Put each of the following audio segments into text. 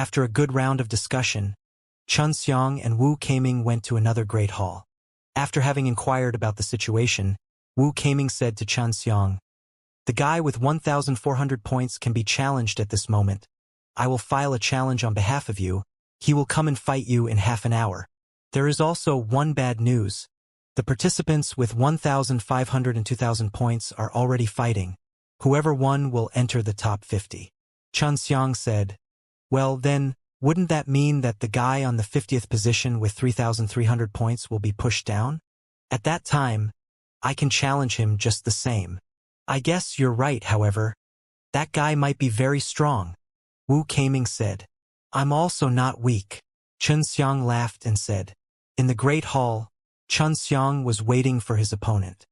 After a good round of discussion, Xianxia and Wu Keiming went to another great hall. After having inquired about the situation, Wu Keiming said to Xianxia, "The guy with 1,400 points can be challenged at this moment. I will file a challenge on behalf of you. He will come and fight you in half an hour. There is also one bad news. The participants with 1,500 and 2,000 points are already fighting. Whoever won will enter the top 50. Xianxia said, "Well then, wouldn't that mean that the guy on the 50th position with 3,300 points will be pushed down? At that time, I can challenge him just the same." "I guess you're right, however. That guy might be very strong," Wu Keiming said. "I'm also not weak." Xianxia laughed and said. In the Great Hall, Xianxia was waiting for his opponent.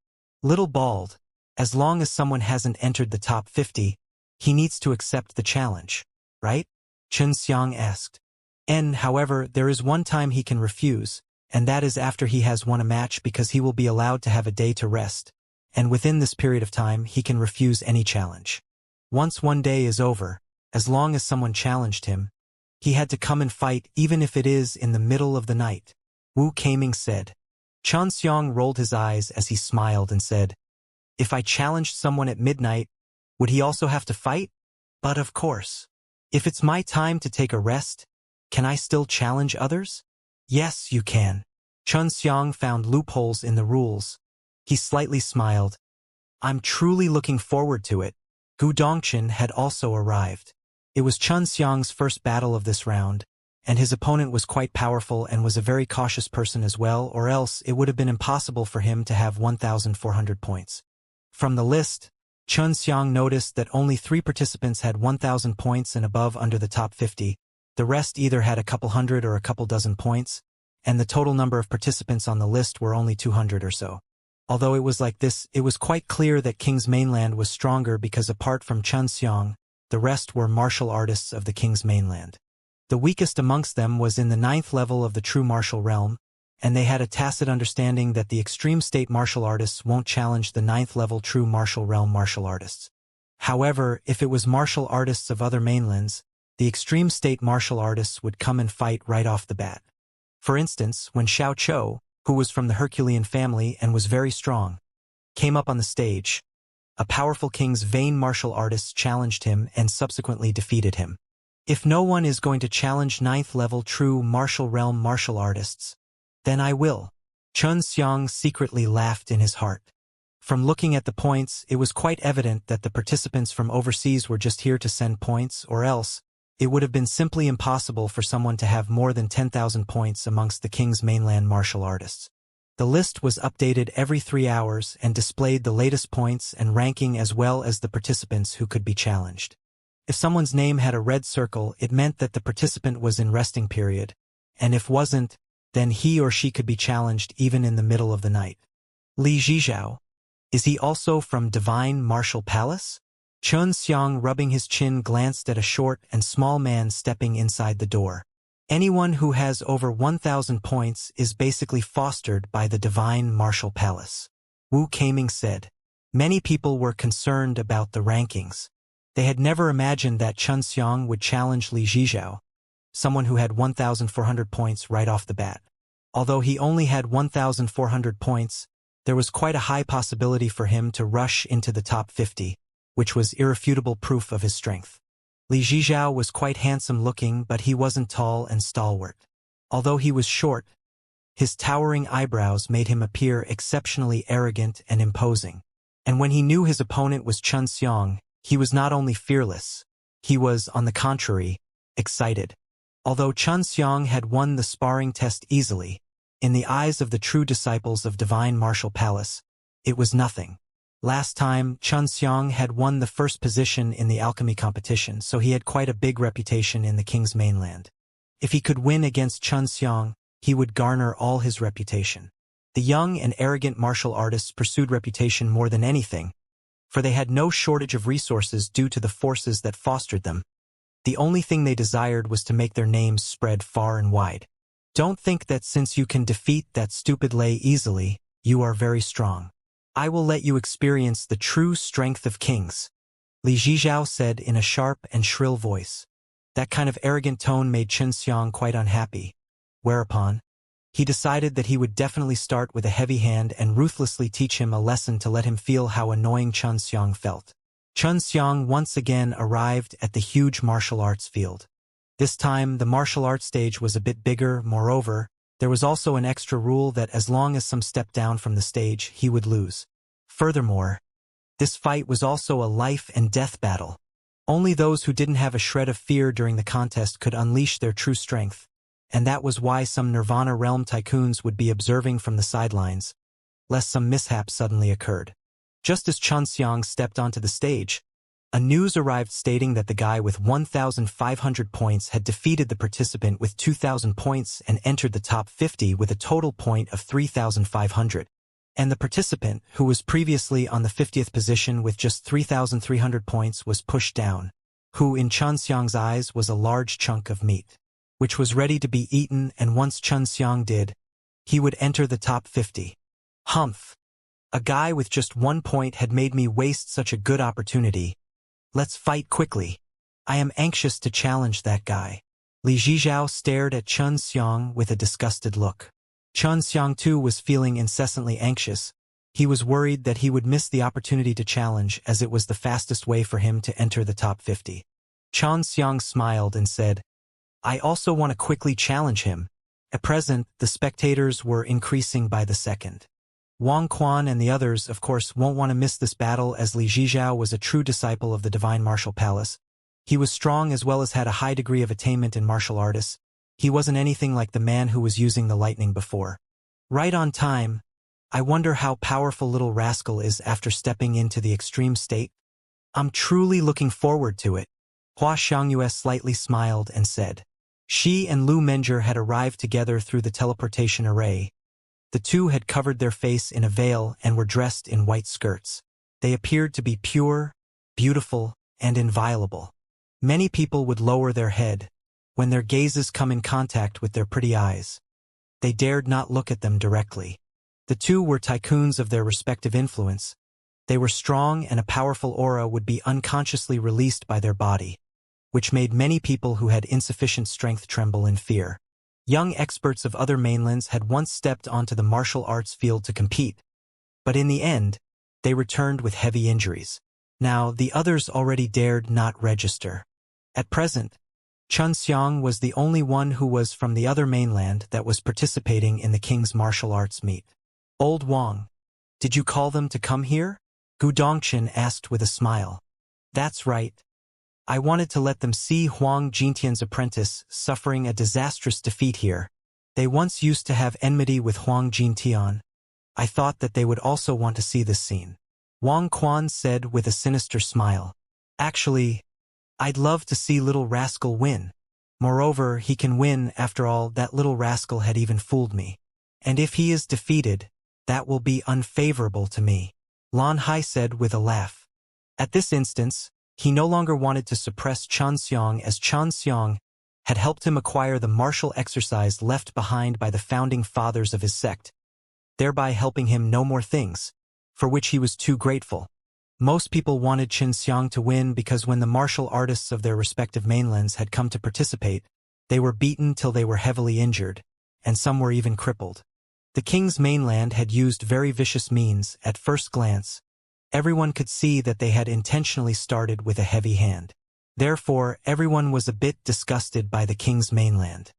"Little Bald, as long as someone hasn't entered the top 50, he needs to accept the challenge, right?" Xianxia asked. However, there is one time he can refuse, and that is after he has won a match, because he will be allowed to have a day to rest, and within this period of time he can refuse any challenge. Once one day is over, as long as someone challenged him, he had to come and fight even if it is in the middle of the night, Wu Keiming said. Xianxia rolled his eyes as he smiled and said, "If I challenged someone at midnight, would he also have to fight? But of course. If it's my time to take a rest, can I still challenge others?" "Yes, you can." Xianxia found loopholes in the rules. He slightly smiled. "I'm truly looking forward to it." Gu Dongchen had also arrived. It was Xianxia's first battle of this round, and his opponent was quite powerful and was a very cautious person as well, or else it would have been impossible for him to have 1,400 points. From the list, Xianxia noticed that only 3 participants had 1,000 points and above under the top 50. The rest either had a couple hundred or a couple dozen points, and the total number of participants on the list were only 200 or so. Although it was like this, it was quite clear that King's Mainland was stronger because apart from Xianxia, the rest were martial artists of the King's Mainland. The weakest amongst them was in the 9th level of the true martial realm, and they had a tacit understanding that the extreme state martial artists won't challenge the 9th level true martial realm martial artists. However, if it was martial artists of other mainlands, the extreme state martial artists would come and fight right off the bat. For instance, when Xiao Chou, who was from the Herculean family and was very strong, came up on the stage, a powerful king's vain martial artists challenged him and subsequently defeated him. If no one is going to challenge 9th level true martial realm martial artists, then I will. Xianxia secretly laughed in his heart. From looking at the points, it was quite evident that the participants from overseas were just here to send points, or else it would have been simply impossible for someone to have more than 10,000 points amongst the King's Mainland martial artists. The list was updated every 3 hours and displayed the latest points and ranking as well as the participants who could be challenged. If someone's name had a red circle, it meant that the participant was in resting period, and if wasn't, then he or she could be challenged even in the middle of the night. Li Zhizhao. Is he also from Divine Martial Palace? Xianxia, rubbing his chin, glanced at a short and small man stepping inside the door. Anyone who has over 1,000 points is basically fostered by the Divine Martial Palace, Wu Keiming said. Many people were concerned about the rankings. They had never imagined that Xianxia would challenge Li Zhizhao, someone who had 1,400 points right off the bat. Although he only had 1,400 points, there was quite a high possibility for him to rush into the top 50, which was irrefutable proof of his strength. Li Zhizhao was quite handsome-looking, but he wasn't tall and stalwart. Although he was short, his towering eyebrows made him appear exceptionally arrogant and imposing. And when he knew his opponent was Xianxia, he was not only fearless, he was, on the contrary, excited. Although Xianxia had won the sparring test easily, in the eyes of the true disciples of Divine Martial Palace, it was nothing. Last time, Xianxia had won the first position in the alchemy competition, so he had quite a big reputation in the King's Mainland. If he could win against Xianxia, he would garner all his reputation. The young and arrogant martial artists pursued reputation more than anything, for they had no shortage of resources due to the forces that fostered them. The only thing they desired was to make their names spread far and wide. Don't think that since you can defeat that stupid Lei easily, you are very strong. I will let you experience the true strength of kings, Li Zhizhao said in a sharp and shrill voice. That kind of arrogant tone made Xianxia quite unhappy, whereupon he decided that he would definitely start with a heavy hand and ruthlessly teach him a lesson to let him feel how annoying Xianxia felt. Xianxia once again arrived at the huge martial arts field. This time, the martial arts stage was a bit bigger. Moreover, there was also an extra rule that as long as some stepped down from the stage, he would lose. Furthermore, this fight was also a life and death battle. Only those who didn't have a shred of fear during the contest could unleash their true strength, and that was why some Nirvana realm tycoons would be observing from the sidelines, lest some mishap suddenly occurred. Just as Xianxia stepped onto the stage, a news arrived stating that the guy with 1,500 points had defeated the participant with 2,000 points and entered the top 50 with a total point of 3,500. And the participant, who was previously on the 50th position with just 3,300 points, was pushed down, who in Xianxia's eyes was a large chunk of meat, which was ready to be eaten, and once Xianxia did, he would enter the top 50. Humph! A guy with just 1 point had made me waste such a good opportunity. Let's fight quickly. I am anxious to challenge that guy. Li Zhizhao stared at Xianxia with a disgusted look. Xianxia too was feeling incessantly anxious. He was worried that he would miss the opportunity to challenge, as it was the fastest way for him to enter the top 50. Xianxia smiled and said, I also want to quickly challenge him. At present, the spectators were increasing by the second. Wang Quan and the others, of course, won't want to miss this battle, as Li Zhizhao was a true disciple of the Divine Martial Palace. He was strong as well as had a high degree of attainment in martial arts. He wasn't anything like the man who was using the lightning before. Right on time. I wonder how powerful little rascal is after stepping into the extreme state. I'm truly looking forward to it. Hua Xiangyue slightly smiled and said. She and Lu Menger had arrived together through the teleportation array. The two had covered their face in a veil and were dressed in white skirts. They appeared to be pure, beautiful, and inviolable. Many people would lower their head when their gazes come in contact with their pretty eyes. They dared not look at them directly. The two were tycoons of their respective influence. They were strong, and a powerful aura would be unconsciously released by their body, which made many people who had insufficient strength tremble in fear. Young experts of other mainlands had once stepped onto the martial arts field to compete, but in the end, they returned with heavy injuries. Now, the others already dared not register. At present, Xianxia was the only one who was from the other mainland that was participating in the king's martial arts meet. Old Wang, did you call them to come here? Gu Dongqin asked with a smile. That's right. I wanted to let them see Huang Jintian's apprentice suffering a disastrous defeat here. They once used to have enmity with Huang Jintian. I thought that they would also want to see this scene. Wang Quan said with a sinister smile. Actually, I'd love to see little rascal win. Moreover, he can win. After all, that little rascal had even fooled me. And if he is defeated, that will be unfavorable to me. Lan Hai said with a laugh. At this instance, he no longer wanted to suppress Xianxia, as Xianxia had helped him acquire the martial exercise left behind by the founding fathers of his sect, thereby helping him know more things, for which he was too grateful. Most people wanted Xianxia to win because when the martial artists of their respective mainlands had come to participate, they were beaten till they were heavily injured, and some were even crippled. The king's mainland had used very vicious means. At first glance, everyone could see that they had intentionally started with a heavy hand. Therefore, everyone was a bit disgusted by the king's mainland.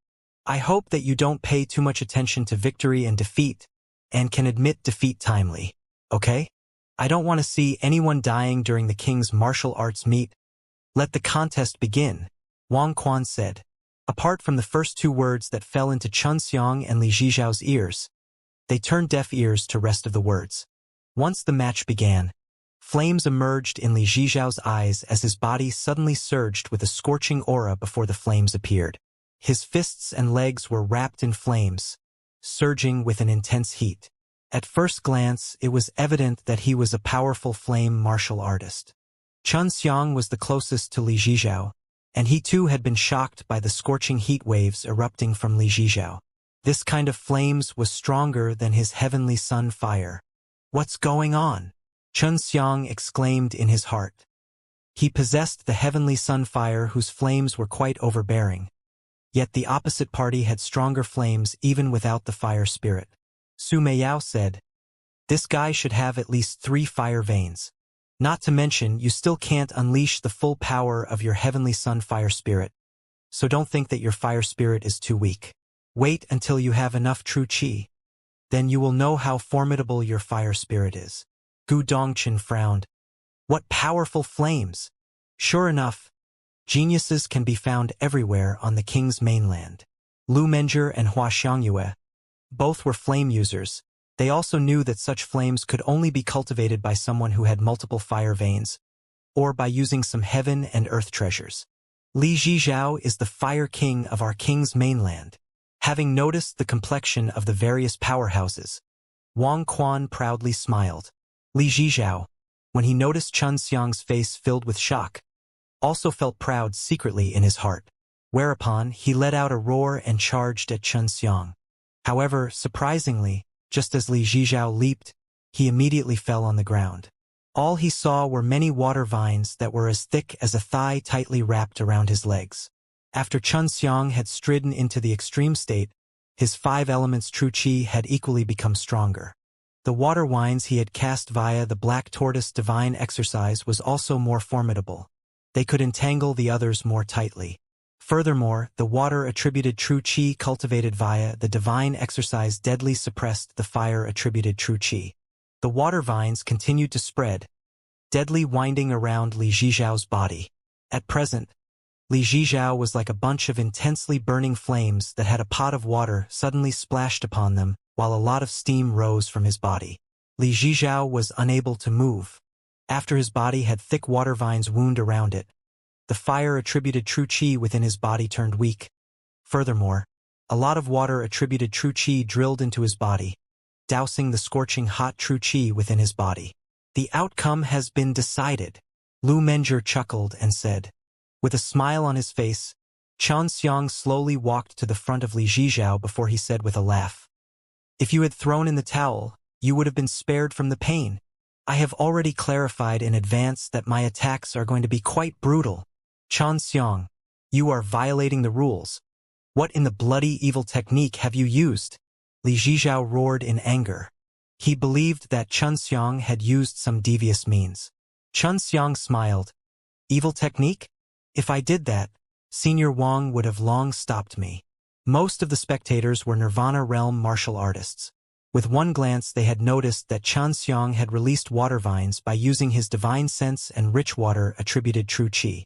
I hope that you don't pay too much attention to victory and defeat, and can admit defeat timely, okay? I don't want to see anyone dying during the king's martial arts meet. Let the contest begin, Wang Quan said. Apart from the first two words that fell into Xianxia and Li Zhizhao's ears, they turned deaf ears to rest of the words. Once the match began, flames emerged in Li Zhizhao's eyes as his body suddenly surged with a scorching aura before the flames appeared. His fists and legs were wrapped in flames, surging with an intense heat. At first glance, it was evident that he was a powerful flame martial artist. Xianxia was the closest to Li Zhizhao, and he too had been shocked by the scorching heat waves erupting from Li Zhizhao. This kind of flames was stronger than his heavenly sun fire. What's going on? Xianxia exclaimed in his heart. He possessed the heavenly sun fire whose flames were quite overbearing. Yet the opposite party had stronger flames even without the fire spirit. Su Meiyao said, "This guy should have at least 3 fire veins. Not to mention, you still can't unleash the full power of your heavenly sun fire spirit. So don't think that your fire spirit is too weak. Wait until you have enough true qi. Then you will know how formidable your fire spirit is." Gu Dongqin frowned. What powerful flames! Sure enough, geniuses can be found everywhere on the king's mainland. Lu Menjie and Hua Xiangyue, both were flame users. They also knew that such flames could only be cultivated by someone who had multiple fire veins, or by using some heaven and earth treasures. Li Zhizhao is the fire king of our king's mainland. Having noticed the complexion of the various powerhouses, Wang Quan proudly smiled. Li Zhizhao, when he noticed Xianxia's face filled with shock, also felt proud secretly in his heart. Whereupon, he let out a roar and charged at Xianxia. However, surprisingly, just as Li Zhizhao leaped, he immediately fell on the ground. All he saw were many water vines that were as thick as a thigh tightly wrapped around his legs. After Xianxia had stridden into the extreme state, his 5 elements true qi had equally become stronger. The water wines he had cast via the black tortoise divine exercise was also more formidable. They could entangle the others more tightly. Furthermore, the water attributed true qi cultivated via the divine exercise deadly suppressed the fire attributed true qi. The water vines continued to spread, deadly winding around Li Zhizhao's body. At present, Li Zhizhao was like a bunch of intensely burning flames that had a pot of water suddenly splashed upon them, while a lot of steam rose from his body. Li Zhizhao was unable to move. After his body had thick water vines wound around it, the fire attributed true qi within his body turned weak. Furthermore, a lot of water attributed true qi drilled into his body, dousing the scorching hot true qi within his body. The outcome has been decided. Lu Menjie chuckled and said. With a smile on his face, Xianxia slowly walked to the front of Li Zhizhao before he said with a laugh, "If you had thrown in the towel, you would have been spared from the pain. I have already clarified in advance that my attacks are going to be quite brutal." "Xianxia, you are violating the rules. What in the bloody evil technique have you used?" Li Zhizhao roared in anger. He believed that Xianxia had used some devious means. Xianxia smiled. "Evil technique? If I did that, Senior Wang would have long stopped me." Most of the spectators were Nirvana realm martial artists. With one glance they had noticed that Xianxia had released water vines by using his divine sense and rich water attributed true qi.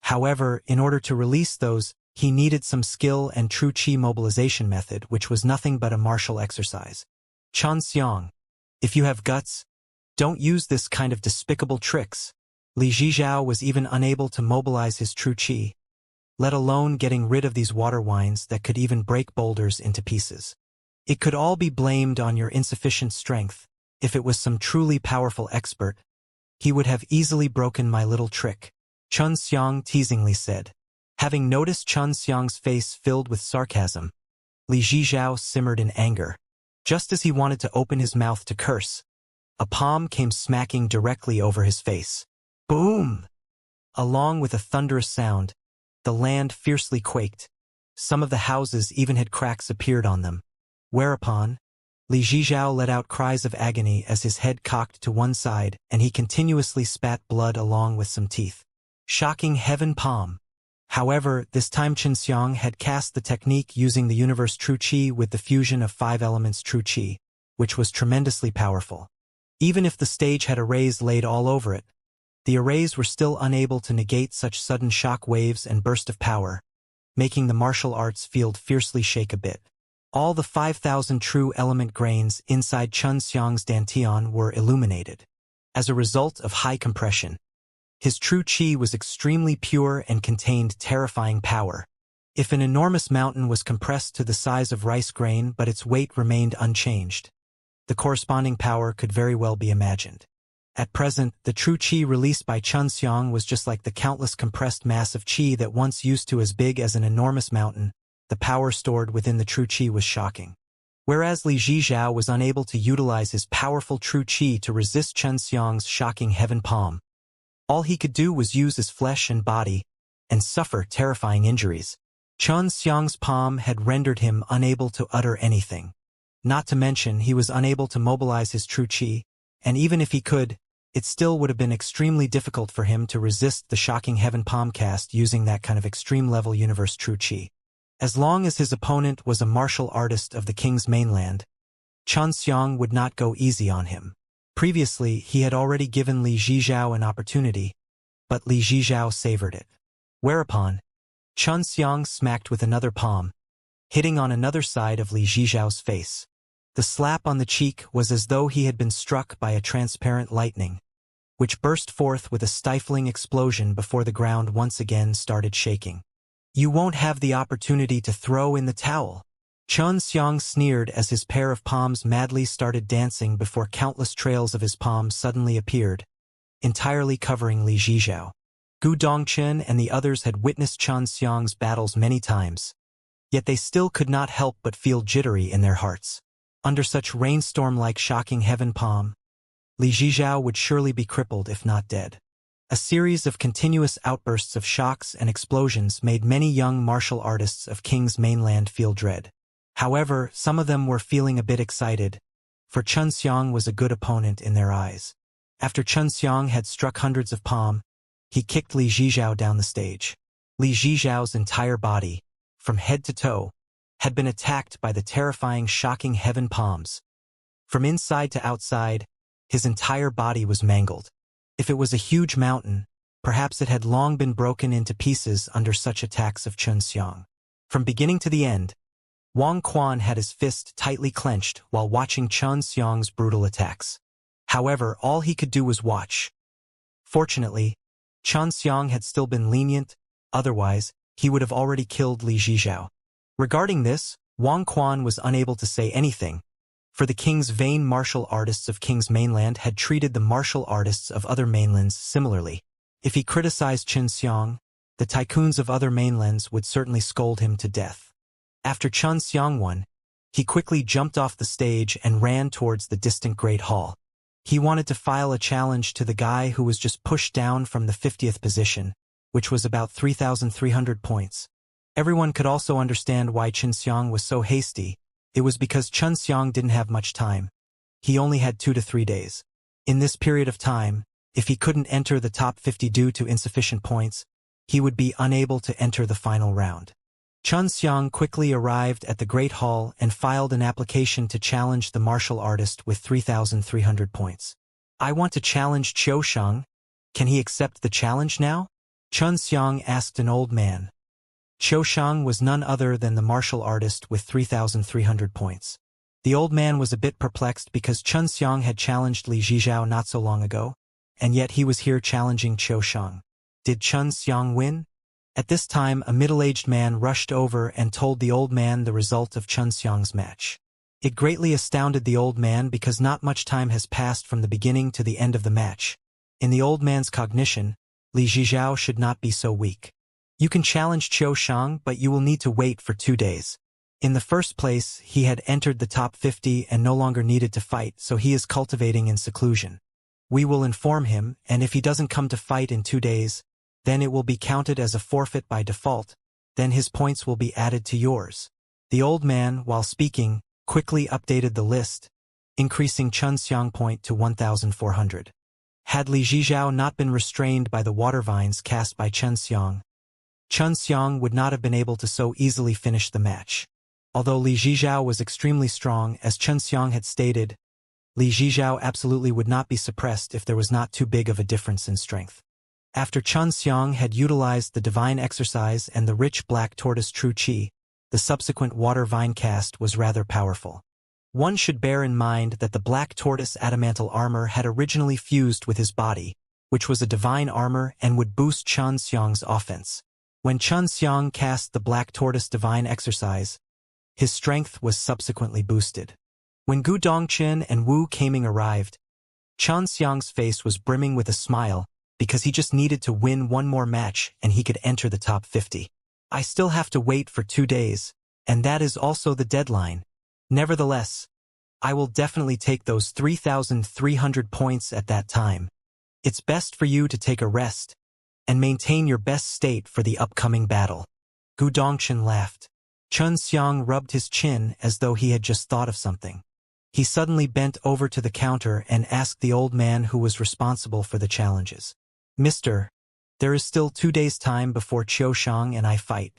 However, in order to release those, he needed some skill and true qi mobilization method, which was nothing but a martial exercise. "Xianxia, if you have guts, don't use this kind of despicable tricks." Li Zhizhao was even unable to mobilize his true qi, let alone getting rid of these water wines that could even break boulders into pieces. "It could all be blamed on your insufficient strength. If it was some truly powerful expert, he would have easily broken my little trick," Xianxia teasingly said. Having noticed Xianxia's face filled with sarcasm, Li Zhizhao simmered in anger. Just as he wanted to open his mouth to curse, a palm came smacking directly over his face. Boom! Along with a thunderous sound, the land fiercely quaked. Some of the houses even had cracks appeared on them. Whereupon, Li Zhizhao let out cries of agony as his head cocked to one side and he continuously spat blood along with some teeth. Shocking heaven palm. However, this time Xianxia had cast the technique using the universe true qi with the fusion of 5 elements true qi, which was tremendously powerful. Even if the stage had arrays laid all over it, the arrays were still unable to negate such sudden shock waves and burst of power, making the martial arts field fiercely shake a bit. All the 5,000 true element grains inside Xianxia's dantian were illuminated. As a result of high compression, his true qi was extremely pure and contained terrifying power. If an enormous mountain was compressed to the size of rice grain but its weight remained unchanged, the corresponding power could very well be imagined. At present, the true qi released by Xianxia was just like the countless compressed mass of qi that once used to as big as an enormous mountain. The power stored within the true qi was shocking. Whereas Li Zhizhao was unable to utilize his powerful true qi to resist Xianxia's shocking heaven palm, All he could do was use his flesh and body, and suffer terrifying injuries. Xianxia's palm had rendered him unable to utter anything. Not to mention he was unable to mobilize his true qi, and even if he could, it still would have been extremely difficult for him to resist the shocking heaven palm cast using that kind of extreme-level universe true qi. As long as his opponent was a martial artist of the king's mainland, Xianxia would not go easy on him. Previously, he had already given Li Zhizhao an opportunity, but Li Zhizhao savored it. Whereupon, Xianxia smacked with another palm, hitting on another side of Li Zhizhao's face. The slap on the cheek was as though he had been struck by a transparent lightning, which burst forth with a stifling explosion before the ground once again started shaking. "You won't have the opportunity to throw in the towel." Xianxia sneered as his pair of palms madly started dancing before countless trails of his palms suddenly appeared, entirely covering Li Zhizhao. Gu Dongchen and the others had witnessed Xianxia's battles many times, yet they still could not help but feel jittery in their hearts. Under such rainstorm-like shocking heaven palm, Li Zhizhao would surely be crippled if not dead. A series of continuous outbursts of shocks and explosions made many young martial artists of King's mainland feel dread. However, some of them were feeling a bit excited, for Xianxia was a good opponent in their eyes. After Xianxia had struck hundreds of palm, he kicked Li Zhizhao down the stage. Li Zhizhao's entire body, from head to toe, had been attacked by the terrifying shocking heaven palms. From inside to outside, his entire body was mangled. If it was a huge mountain, perhaps it had long been broken into pieces under such attacks of Xianxia. From beginning to the end, Wang Quan had his fist tightly clenched while watching Xianxia's brutal attacks. However, all he could do was watch. Fortunately, Xianxia had still been lenient, otherwise, he would have already killed Li Zhizhao. Regarding this, Wang Quan was unable to say anything, for the king's vain martial artists of King's mainland had treated the martial artists of other mainlands similarly. If he criticized Xianxia, the tycoons of other mainlands would certainly scold him to death. After Xianxia won, he quickly jumped off the stage and ran towards the distant Great Hall. He wanted to file a challenge to the guy who was just pushed down from the 50th position, which was about 3,300 points. Everyone could also understand why Xianxia was so hasty. It was because Xianxia didn't have much time. He only had 2 to 3 days. In this period of time, if he couldn't enter the top 50 due to insufficient points, he would be unable to enter the final round. Xianxia quickly arrived at the Great Hall and filed an application to challenge the martial artist with 3,300 points. "I want to challenge Qiusheng. Can he accept the challenge now?" Xianxia asked an old man. Qiusheng was none other than the martial artist with 3,300 points. The old man was a bit perplexed because Xianxia had challenged Li Zhizhao not so long ago, and yet he was here challenging Qiusheng. Did Xianxia win? At this time, a middle-aged man rushed over and told the old man the result of Xianxia's match. It greatly astounded the old man because not much time has passed from the beginning to the end of the match. In the old man's cognition, Li Zhizhao should not be so weak. "You can challenge Qiusheng, but you will need to wait for 2 days. In the first place, he had entered the top 50 and no longer needed to fight, so he is cultivating in seclusion. We will inform him, and if he doesn't come to fight in 2 days, then it will be counted as a forfeit by default, then his points will be added to yours." The old man, while speaking, quickly updated the list, increasing Xianxia's point to 1,400. Had Li Zhizhao not been restrained by the water vines cast by Xianxia would not have been able to so easily finish the match. Although Li Zhizhao was extremely strong, as Xianxia had stated, Li Zhizhao absolutely would not be suppressed if there was not too big of a difference in strength. After Xianxia had utilized the divine exercise and the rich black tortoise true qi, the subsequent water vine cast was rather powerful. One should bear in mind that the black tortoise adamantal armor had originally fused with his body, which was a divine armor and would boost Xianxia's offense. When Xianxia cast the black tortoise divine exercise, his strength was subsequently boosted. When Gu Dongchen and Wu Caming arrived, Xianxia's face was brimming with a smile, because he just needed to win one more match and he could enter the top 50. "I still have to wait for 2 days, and that is also the deadline. Nevertheless, I will definitely take those 3,300 points at that time. It's best for you to take a rest and maintain your best state for the upcoming battle. Gu Dongchen laughed. Chun Xiang rubbed his chin as though he had just thought of something. He suddenly bent over to the counter and asked the old man who was responsible for the challenges. Mister, there is still 2 days' time before Qiu Shang and I fight.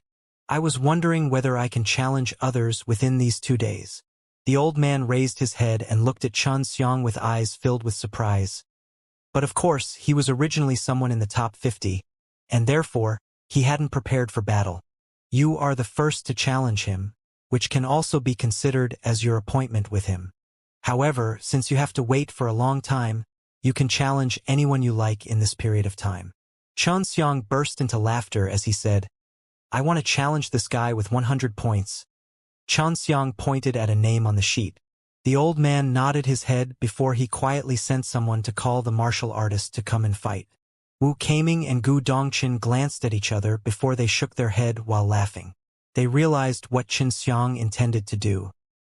I was wondering whether I can challenge others within these 2 days. The old man raised his head and looked at Chun Xiang with eyes filled with surprise. But of course, he was originally someone in the top 50, and therefore, he hadn't prepared for battle. You are the first to challenge him, which can also be considered as your appointment with him. However, since you have to wait for a long time, you can challenge anyone you like in this period of time. Chun Xiang burst into laughter as he said, I want to challenge this guy with 100 points. Chun Xiang pointed at a name on the sheet. The old man nodded his head before he quietly sent someone to call the martial artist to come and fight. Wu Kaming and Gu Dongchen glanced at each other before they shook their head while laughing. They realized what Chun Xiang intended to do.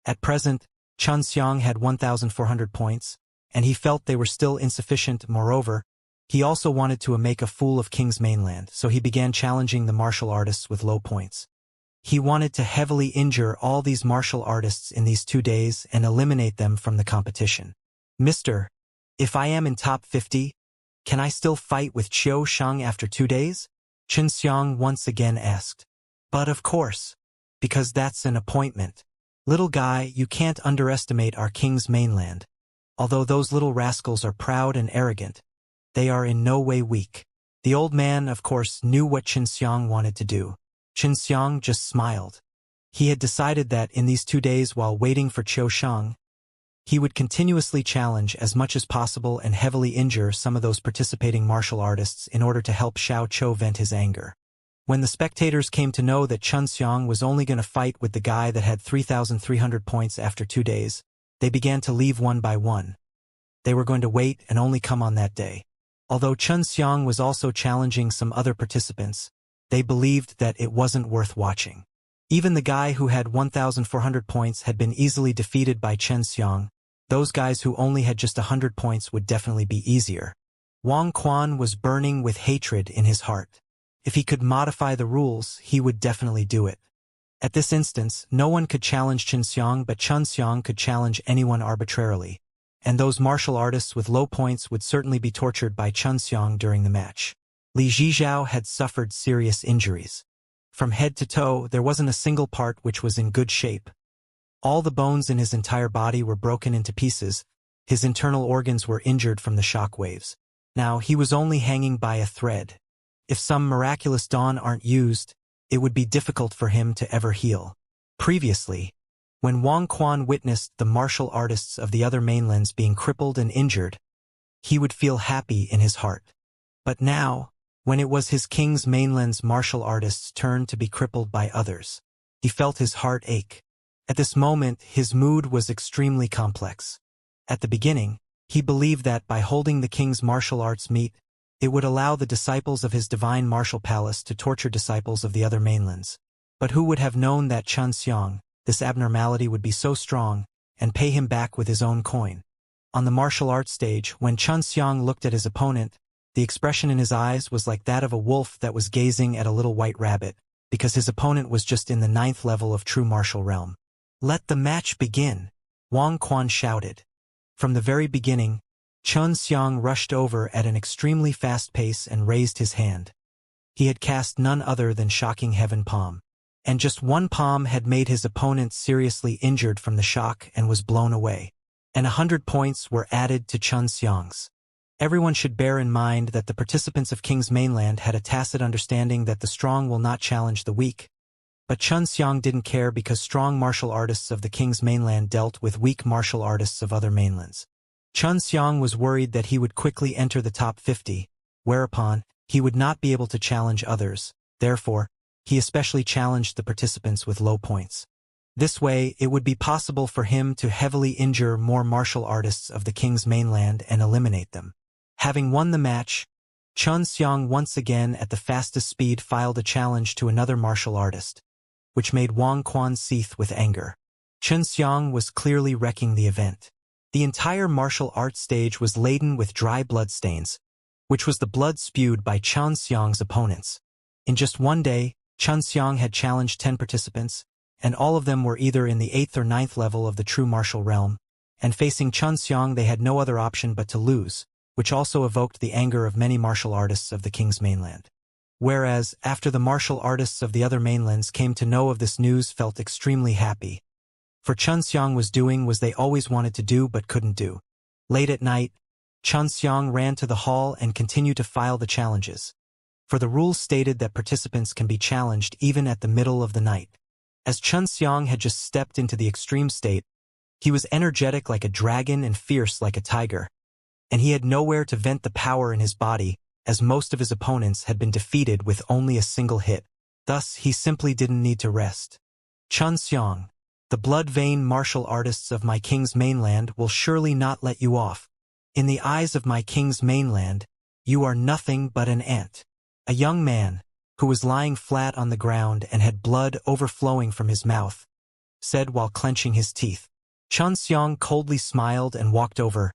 At present, Chun Xiang had 1,400 points, and he felt they were still insufficient. Moreover, he also wanted to make a fool of King's Mainland, so he began challenging the martial artists with low points. He wanted to heavily injure all these martial artists in these 2 days and eliminate them from the competition. Mister, if I am in top 50, can I still fight with Qiu Shang after 2 days? Chun Xiang once again asked. But of course, because that's an appointment. Little guy, you can't underestimate our King's Mainland. Although those little rascals are proud and arrogant, they are in no way weak. The old man, of course, knew what Chun Xiang wanted to do. Chun Xiang just smiled. He had decided that in these 2 days while waiting for Qiu Shang, he would continuously challenge as much as possible and heavily injure some of those participating martial artists in order to help Xiao Qiu vent his anger. When the spectators came to know that Chun Xiang was only going to fight with the guy that had 3,300 points after 2 days, they began to leave one by one. They were going to wait and only come on that day. Although Chun Xiang was also challenging some other participants, they believed that it wasn't worth watching. Even the guy who had 1,400 points had been easily defeated by Chun Xiang. Those guys who only had just 100 points would definitely be easier. Wang Quan was burning with hatred in his heart. If he could modify the rules, he would definitely do it. At this instance, no one could challenge Chun Xiang, but Chun Xiang could challenge anyone arbitrarily. And those martial artists with low points would certainly be tortured by Chun Xiang during the match. Li Zhizhao had suffered serious injuries. From head to toe, there wasn't a single part which was in good shape. All the bones in his entire body were broken into pieces. His internal organs were injured from the shock waves. Now, he was only hanging by a thread. If some miraculous dawn aren't used, it would be difficult for him to ever heal. Previously, when Wang Quan witnessed the martial artists of the other mainlands being crippled and injured, he would feel happy in his heart. But now, when it was his King's Mainland's martial artists' turn to be crippled by others, he felt his heart ache. At this moment, his mood was extremely complex. At the beginning, he believed that by holding the King's martial arts meet, it would allow the disciples of his divine martial palace to torture disciples of the other mainlands. But who would have known that Chun Xiang, this abnormality, would be so strong and pay him back with his own coin? On the martial arts stage, when Chun Xiang looked at his opponent, the expression in his eyes was like that of a wolf that was gazing at a little white rabbit, because his opponent was just in the 9th level of true martial realm. Let the match begin, Wang Quan shouted. From the very beginning, Chun Xiang rushed over at an extremely fast pace and raised his hand. He had cast none other than Shocking Heaven Palm, and just one palm had made his opponent seriously injured from the shock and was blown away. And 100 points were added to Chun Xiang's. Everyone should bear in mind that the participants of King's Mainland had a tacit understanding that the strong will not challenge the weak. But Chun Xiang didn't care because strong martial artists of the King's Mainland dealt with weak martial artists of other mainlands. Chun Xiang was worried that he would quickly enter the top 50, whereupon he would not be able to challenge others. Therefore, he especially challenged the participants with low points. This way, it would be possible for him to heavily injure more martial artists of the King's Mainland and eliminate them. Having won the match, Chun Xiang once again at the fastest speed filed a challenge to another martial artist, which made Wang Quan seethe with anger. Chun Xiang was clearly wrecking the event. The entire martial arts stage was laden with dry bloodstains, which was the blood spewed by Xianxia's opponents. In just one day, Xianxia had challenged 10 participants, and all of them were either in the 8th or 9th level of the true martial realm, and facing Xianxia they had no other option but to lose, which also evoked the anger of many martial artists of the king's mainland. Whereas, after the martial artists of the other mainlands came to know of this news, felt extremely happy. For Xianxia was doing what they always wanted to do but couldn't do. Late at night, Xianxia ran to the hall and continued to file the challenges. For the rules stated that participants can be challenged even at the middle of the night. As Xianxia had just stepped into the extreme state, he was energetic like a dragon and fierce like a tiger. And he had nowhere to vent the power in his body, as most of his opponents had been defeated with only a single hit. Thus, he simply didn't need to rest. Xianxia, the blood-vein martial artists of my king's mainland will surely not let you off. In the eyes of my king's mainland, you are nothing but an ant. A young man, who was lying flat on the ground and had blood overflowing from his mouth, said while clenching his teeth. Xianxia coldly smiled and walked over.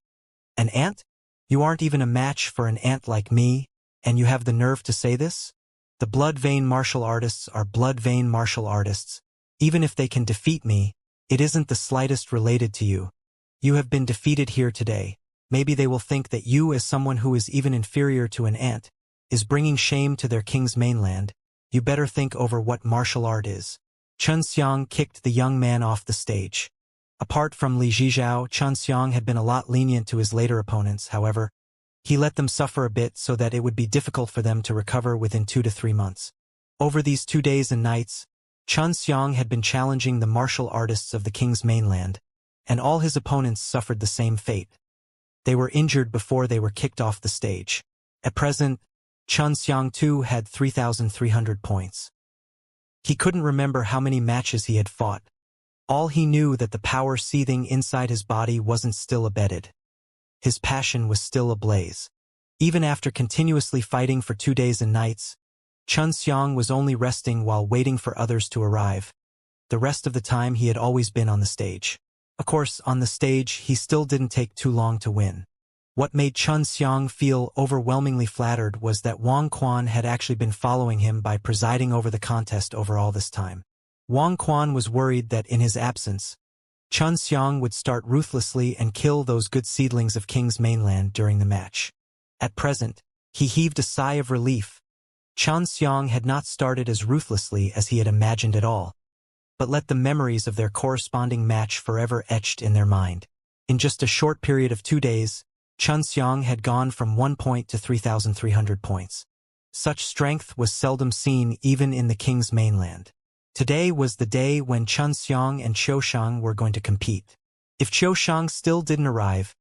An ant? You aren't even a match for an ant like me, and you have the nerve to say this? The blood-vein martial artists are blood-vein martial artists. Even if they can defeat me, it isn't the slightest related to you. You have been defeated here today. Maybe they will think that you, as someone who is even inferior to an ant, is bringing shame to their king's mainland. You better think over what martial art is. Xianxia kicked the young man off the stage. Apart from Li Zhizhao, Xianxia had been a lot lenient to his later opponents. However, he let them suffer a bit so that it would be difficult for them to recover within 2 to 3 months. Over these 2 days and nights, Xianxia had been challenging the martial artists of the king's mainland, and all his opponents suffered the same fate. They were injured before they were kicked off the stage. At present, Xianxia too had 3,300 points. He couldn't remember how many matches he had fought. All he knew that the power seething inside his body wasn't still abated. His passion was still ablaze. Even after continuously fighting for 2 days and nights, Xianxia was only resting while waiting for others to arrive. The rest of the time he had always been on the stage. Of course, on the stage he still didn't take too long to win. What made Xianxia feel overwhelmingly flattered was that Wang Quan had actually been following him by presiding over the contest over all this time. Wang Quan was worried that in his absence, Xianxia would start ruthlessly and kill those good seedlings of King's mainland during the match. At present, he heaved a sigh of relief. Xianxia had not started as ruthlessly as he had imagined at all, but let the memories of their corresponding match forever etched in their mind. In just a short period of 2 days, Xianxia had gone from 1 point to 3,300 points. Such strength was seldom seen even in the King's mainland. Today was the day when Xianxia and Qiushang were going to compete. If Qiushang still didn't arrive,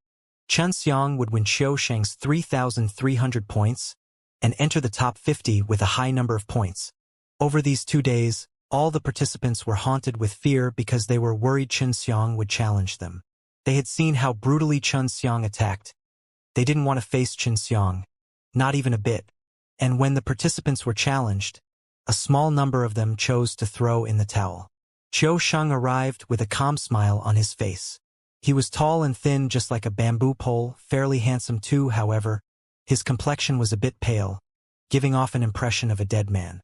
Xianxia would win Qiushang's 3,300 points and enter the top 50 with a high number of points. Over these 2 days, all the participants were haunted with fear because they were worried Xianxia would challenge them. They had seen how brutally Xianxia attacked. They didn't want to face Xianxia, not even a bit. And when the participants were challenged, a small number of them chose to throw in the towel. Qiushang arrived with a calm smile on his face. He was tall and thin just like a bamboo pole, fairly handsome too, however. His complexion was a bit pale, giving off an impression of a dead man.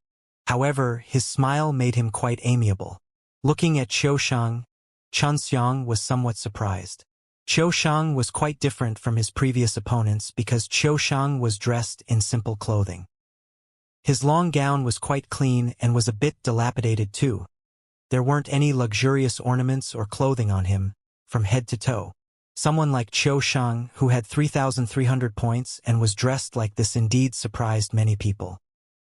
However, his smile made him quite amiable. Looking at Qiushang, Xianxia was somewhat surprised. Qiushang was quite different from his previous opponents because Qiushang was dressed in simple clothing. His long gown was quite clean and was a bit dilapidated too. There weren't any luxurious ornaments or clothing on him, from head to toe. Someone like Qiushang, who had 3,300 points and was dressed like this, indeed surprised many people.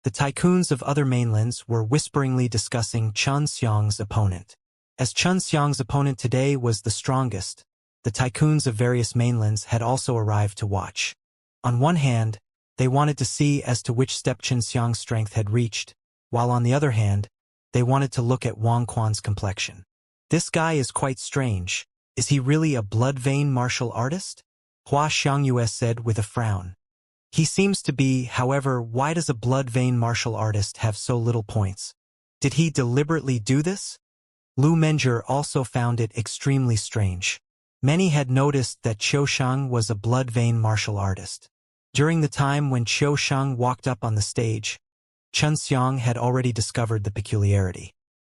The tycoons of other mainlands were whisperingly discussing Xianxia's opponent. As Xianxia's opponent today was the strongest, the tycoons of various mainlands had also arrived to watch. On one hand, they wanted to see as to which step Xianxia's strength had reached, while on the other hand, they wanted to look at Wang Quan's complexion. This guy is quite strange. Is he really a blood-vein martial artist? Hua Xiangyue said with a frown. He seems to be, however, why does a blood-vein martial artist have so little points? Did he deliberately do this? Lu Menjie also found it extremely strange. Many had noticed that Qiushang was a blood-vein martial artist. During the time when Xianxia walked up on the stage, Xianxia had already discovered the peculiarity.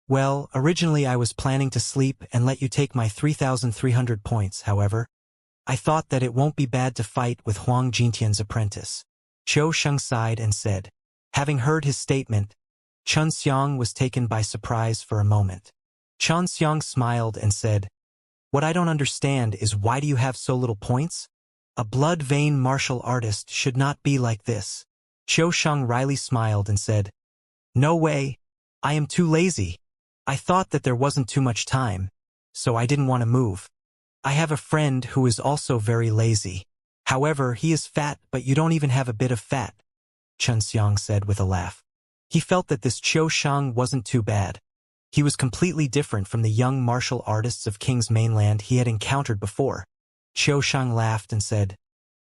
Well, originally I was planning to sleep and let you take my 3,300 points, however. I thought that it won't be bad to fight with Huang Jintian's apprentice. Xianxia sighed and said. Having heard his statement, Xianxia was taken by surprise for a moment. Xianxia smiled and said, What I don't understand is why do you have so little points? A blood-vein martial artist should not be like this. Xianxia wryly smiled and said, No way, I am too lazy. I thought that there wasn't too much time, so I didn't want to move. I have a friend who is also very lazy. However, he is fat, but you don't even have a bit of fat, Xianxia said with a laugh. He felt that this Xianxia wasn't too bad. He was completely different from the young martial artists of King's Mainland he had encountered before. Xianxia laughed and said,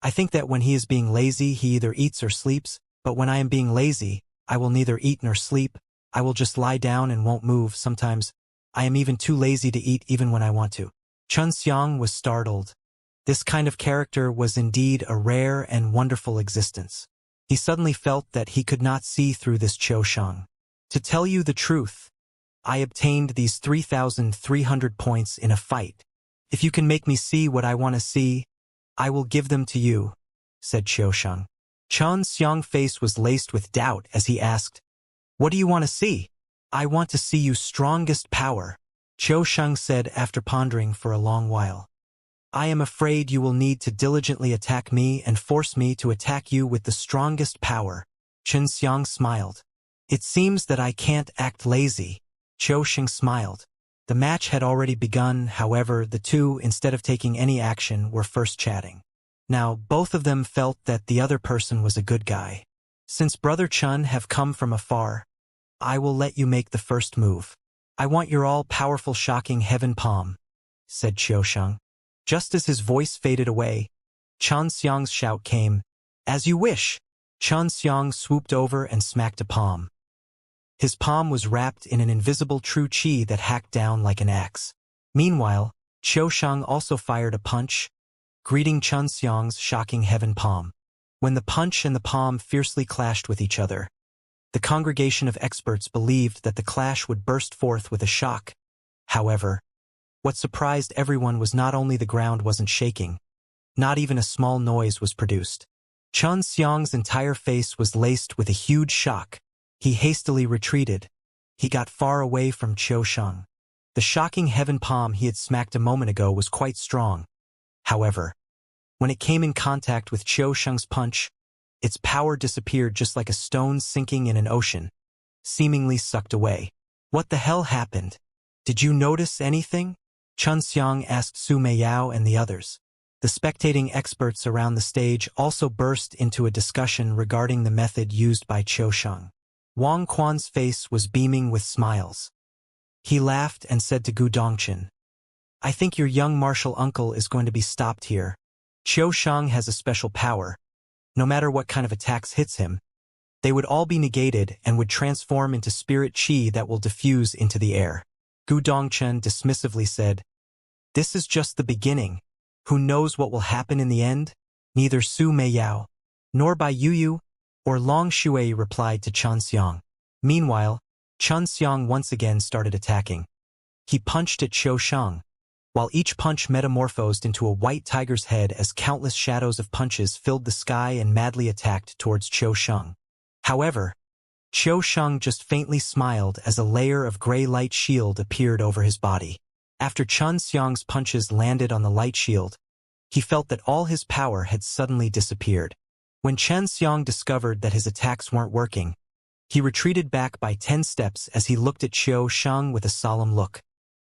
I think that when he is being lazy he either eats or sleeps, but when I am being lazy, I will neither eat nor sleep. I will just lie down and won't move. Sometimes I am even too lazy to eat even when I want to. Xianxia was startled. This kind of character was indeed a rare and wonderful existence. He suddenly felt that he could not see through this Xianxia. To tell you the truth, I obtained these 3,300 points in a fight. If you can make me see what I want to see, I will give them to you, said Xianxia. Xianxia's face was laced with doubt as he asked, What do you want to see? I want to see you strongest power, Xianxia said after pondering for a long while. I am afraid you will need to diligently attack me and force me to attack you with the strongest power. Xianxia smiled. It seems that I can't act lazy. Xianxia smiled. The match had already begun, however, the two, instead of taking any action, were first chatting. Now, both of them felt that the other person was a good guy. Since Brother Chun have come from afar, I will let you make the first move. I want your all-powerful shocking heaven palm, said Xianxia. Just as his voice faded away, Xianxia's shout came, As you wish. Xianxia swooped over and smacked a palm. His palm was wrapped in an invisible true qi that hacked down like an axe. Meanwhile, Xianxia also fired a punch, greeting Xianxia's shocking heaven palm. When the punch and the palm fiercely clashed with each other, the congregation of experts believed that the clash would burst forth with a shock. However, what surprised everyone was not only the ground wasn't shaking, not even a small noise was produced. Xianxia's entire face was laced with a huge shock. He hastily retreated. He got far away from Xianxia. The shocking heaven palm he had smacked a moment ago was quite strong. However, when it came in contact with Xianxia's punch, its power disappeared just like a stone sinking in an ocean, seemingly sucked away. What the hell happened? Did you notice anything? Xianxia asked Su Meiyao and the others. The spectating experts around the stage also burst into a discussion regarding the method used by Xianxia. Wang Quan's face was beaming with smiles. He laughed and said to Gu Dongchen, I think your young martial uncle is going to be stopped here. Xianxia has a special power. No matter what kind of attacks hits him, they would all be negated and would transform into spirit qi that will diffuse into the air. Gu Dongchen dismissively said, This is just the beginning. Who knows what will happen in the end? Neither Su Meiyao, nor Bai Yuyu, or Long Shui replied to Xianxia. Meanwhile, Xianxia once again started attacking. He punched at Xianxia, while each punch metamorphosed into a white tiger's head as countless shadows of punches filled the sky and madly attacked towards Xianxia. However, Xianxia just faintly smiled as a layer of gray light shield appeared over his body. After Xianxia's punches landed on the light shield, he felt that all his power had suddenly disappeared. When Xianxia discovered that his attacks weren't working, he retreated back by 10 steps as he looked at Xianxia with a solemn look.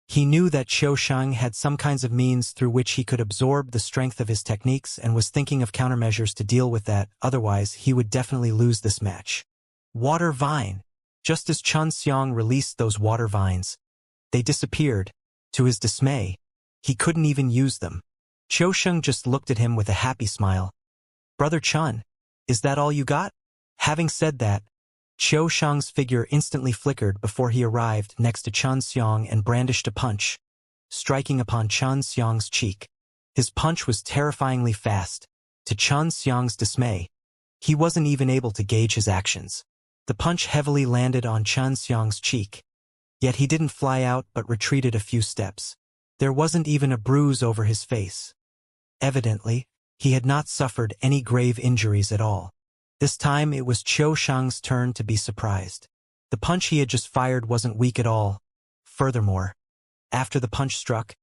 He knew that Xianxia had some kinds of means through which he could absorb the strength of his techniques and was thinking of countermeasures to deal with that, otherwise he would definitely lose this match. Water vine. Just as Xianxia released those water vines, they disappeared. To his dismay, he couldn't even use them. Xianxia just looked at him with a happy smile. Brother Chun, is that all you got? Having said that, Xianxia's figure instantly flickered before he arrived next to Xianxia and brandished a punch, striking upon Xianxia's cheek. His punch was terrifyingly fast. To Xianxia's dismay, He wasn't even able to gauge his actions. The punch heavily landed on Xianxia's cheek. Yet he didn't fly out but retreated a few steps. There wasn't even a bruise over his face. Evidently, he had not suffered any grave injuries at all. This time it was Qiu Shang's turn to be surprised. The punch he had just fired wasn't weak at all. Furthermore, after the punch struck,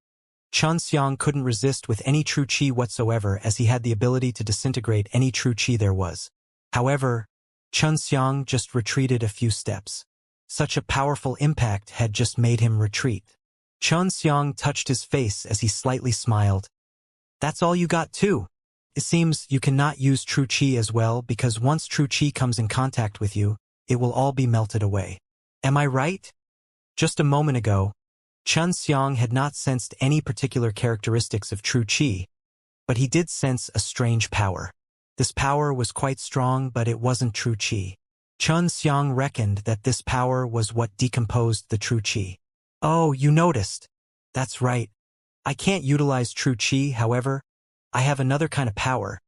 Xianxia couldn't resist with any true qi whatsoever, as he had the ability to disintegrate any true qi there was. However, Xianxia just retreated a few steps. Such a powerful impact had just made him retreat. Xianxia touched his face as he slightly smiled. That's all you got too? It seems you cannot use true qi as well, because once true qi comes in contact with you, it will all be melted away. Am I right? Just a moment ago, Xianxia had not sensed any particular characteristics of true qi, but he did sense a strange power. This power was quite strong, but it wasn't true qi. Xianxia reckoned that this power was what decomposed the true qi. Oh, you noticed. That's right. I can't utilize true qi, however, I have another kind of power.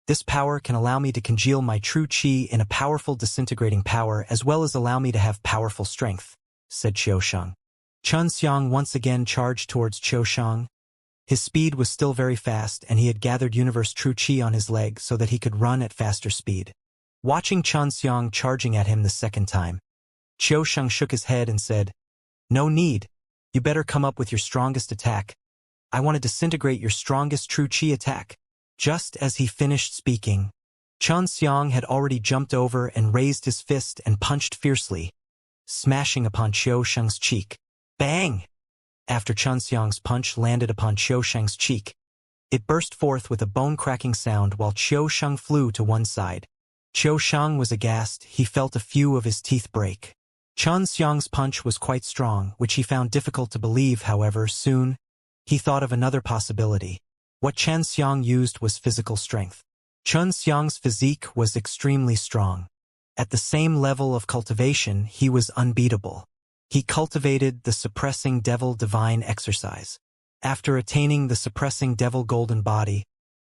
This power can allow me to congeal my true qi in a powerful disintegrating power, as well as allow me to have powerful strength, said Qiusheng. Xianxia once again charged towards Qiusheng. His speed was still very fast, and he had gathered universe true qi on his leg so that he could run at faster speed. Watching Xianxia charging at him the second time, Qiusheng shook his head and said, "No need. You better come up with your strongest attack. I want to disintegrate your strongest true qi attack." Just as he finished speaking, Xianxia had already jumped over and raised his fist and punched fiercely, smashing upon Qiusheng's cheek. Bang! After Xianxia's punch landed upon Qiusheng's cheek, it burst forth with a bone-cracking sound while Qiusheng flew to one side. Qiusheng was aghast. He felt a few of his teeth break. Xianxia's punch was quite strong, which he found difficult to believe. However, soon, he thought of another possibility. What Xianxia used was physical strength. Xianxia's physique was extremely strong. At the same level of cultivation, he was unbeatable. He cultivated the Suppressing Devil Divine exercise. After attaining the Suppressing Devil Golden Body,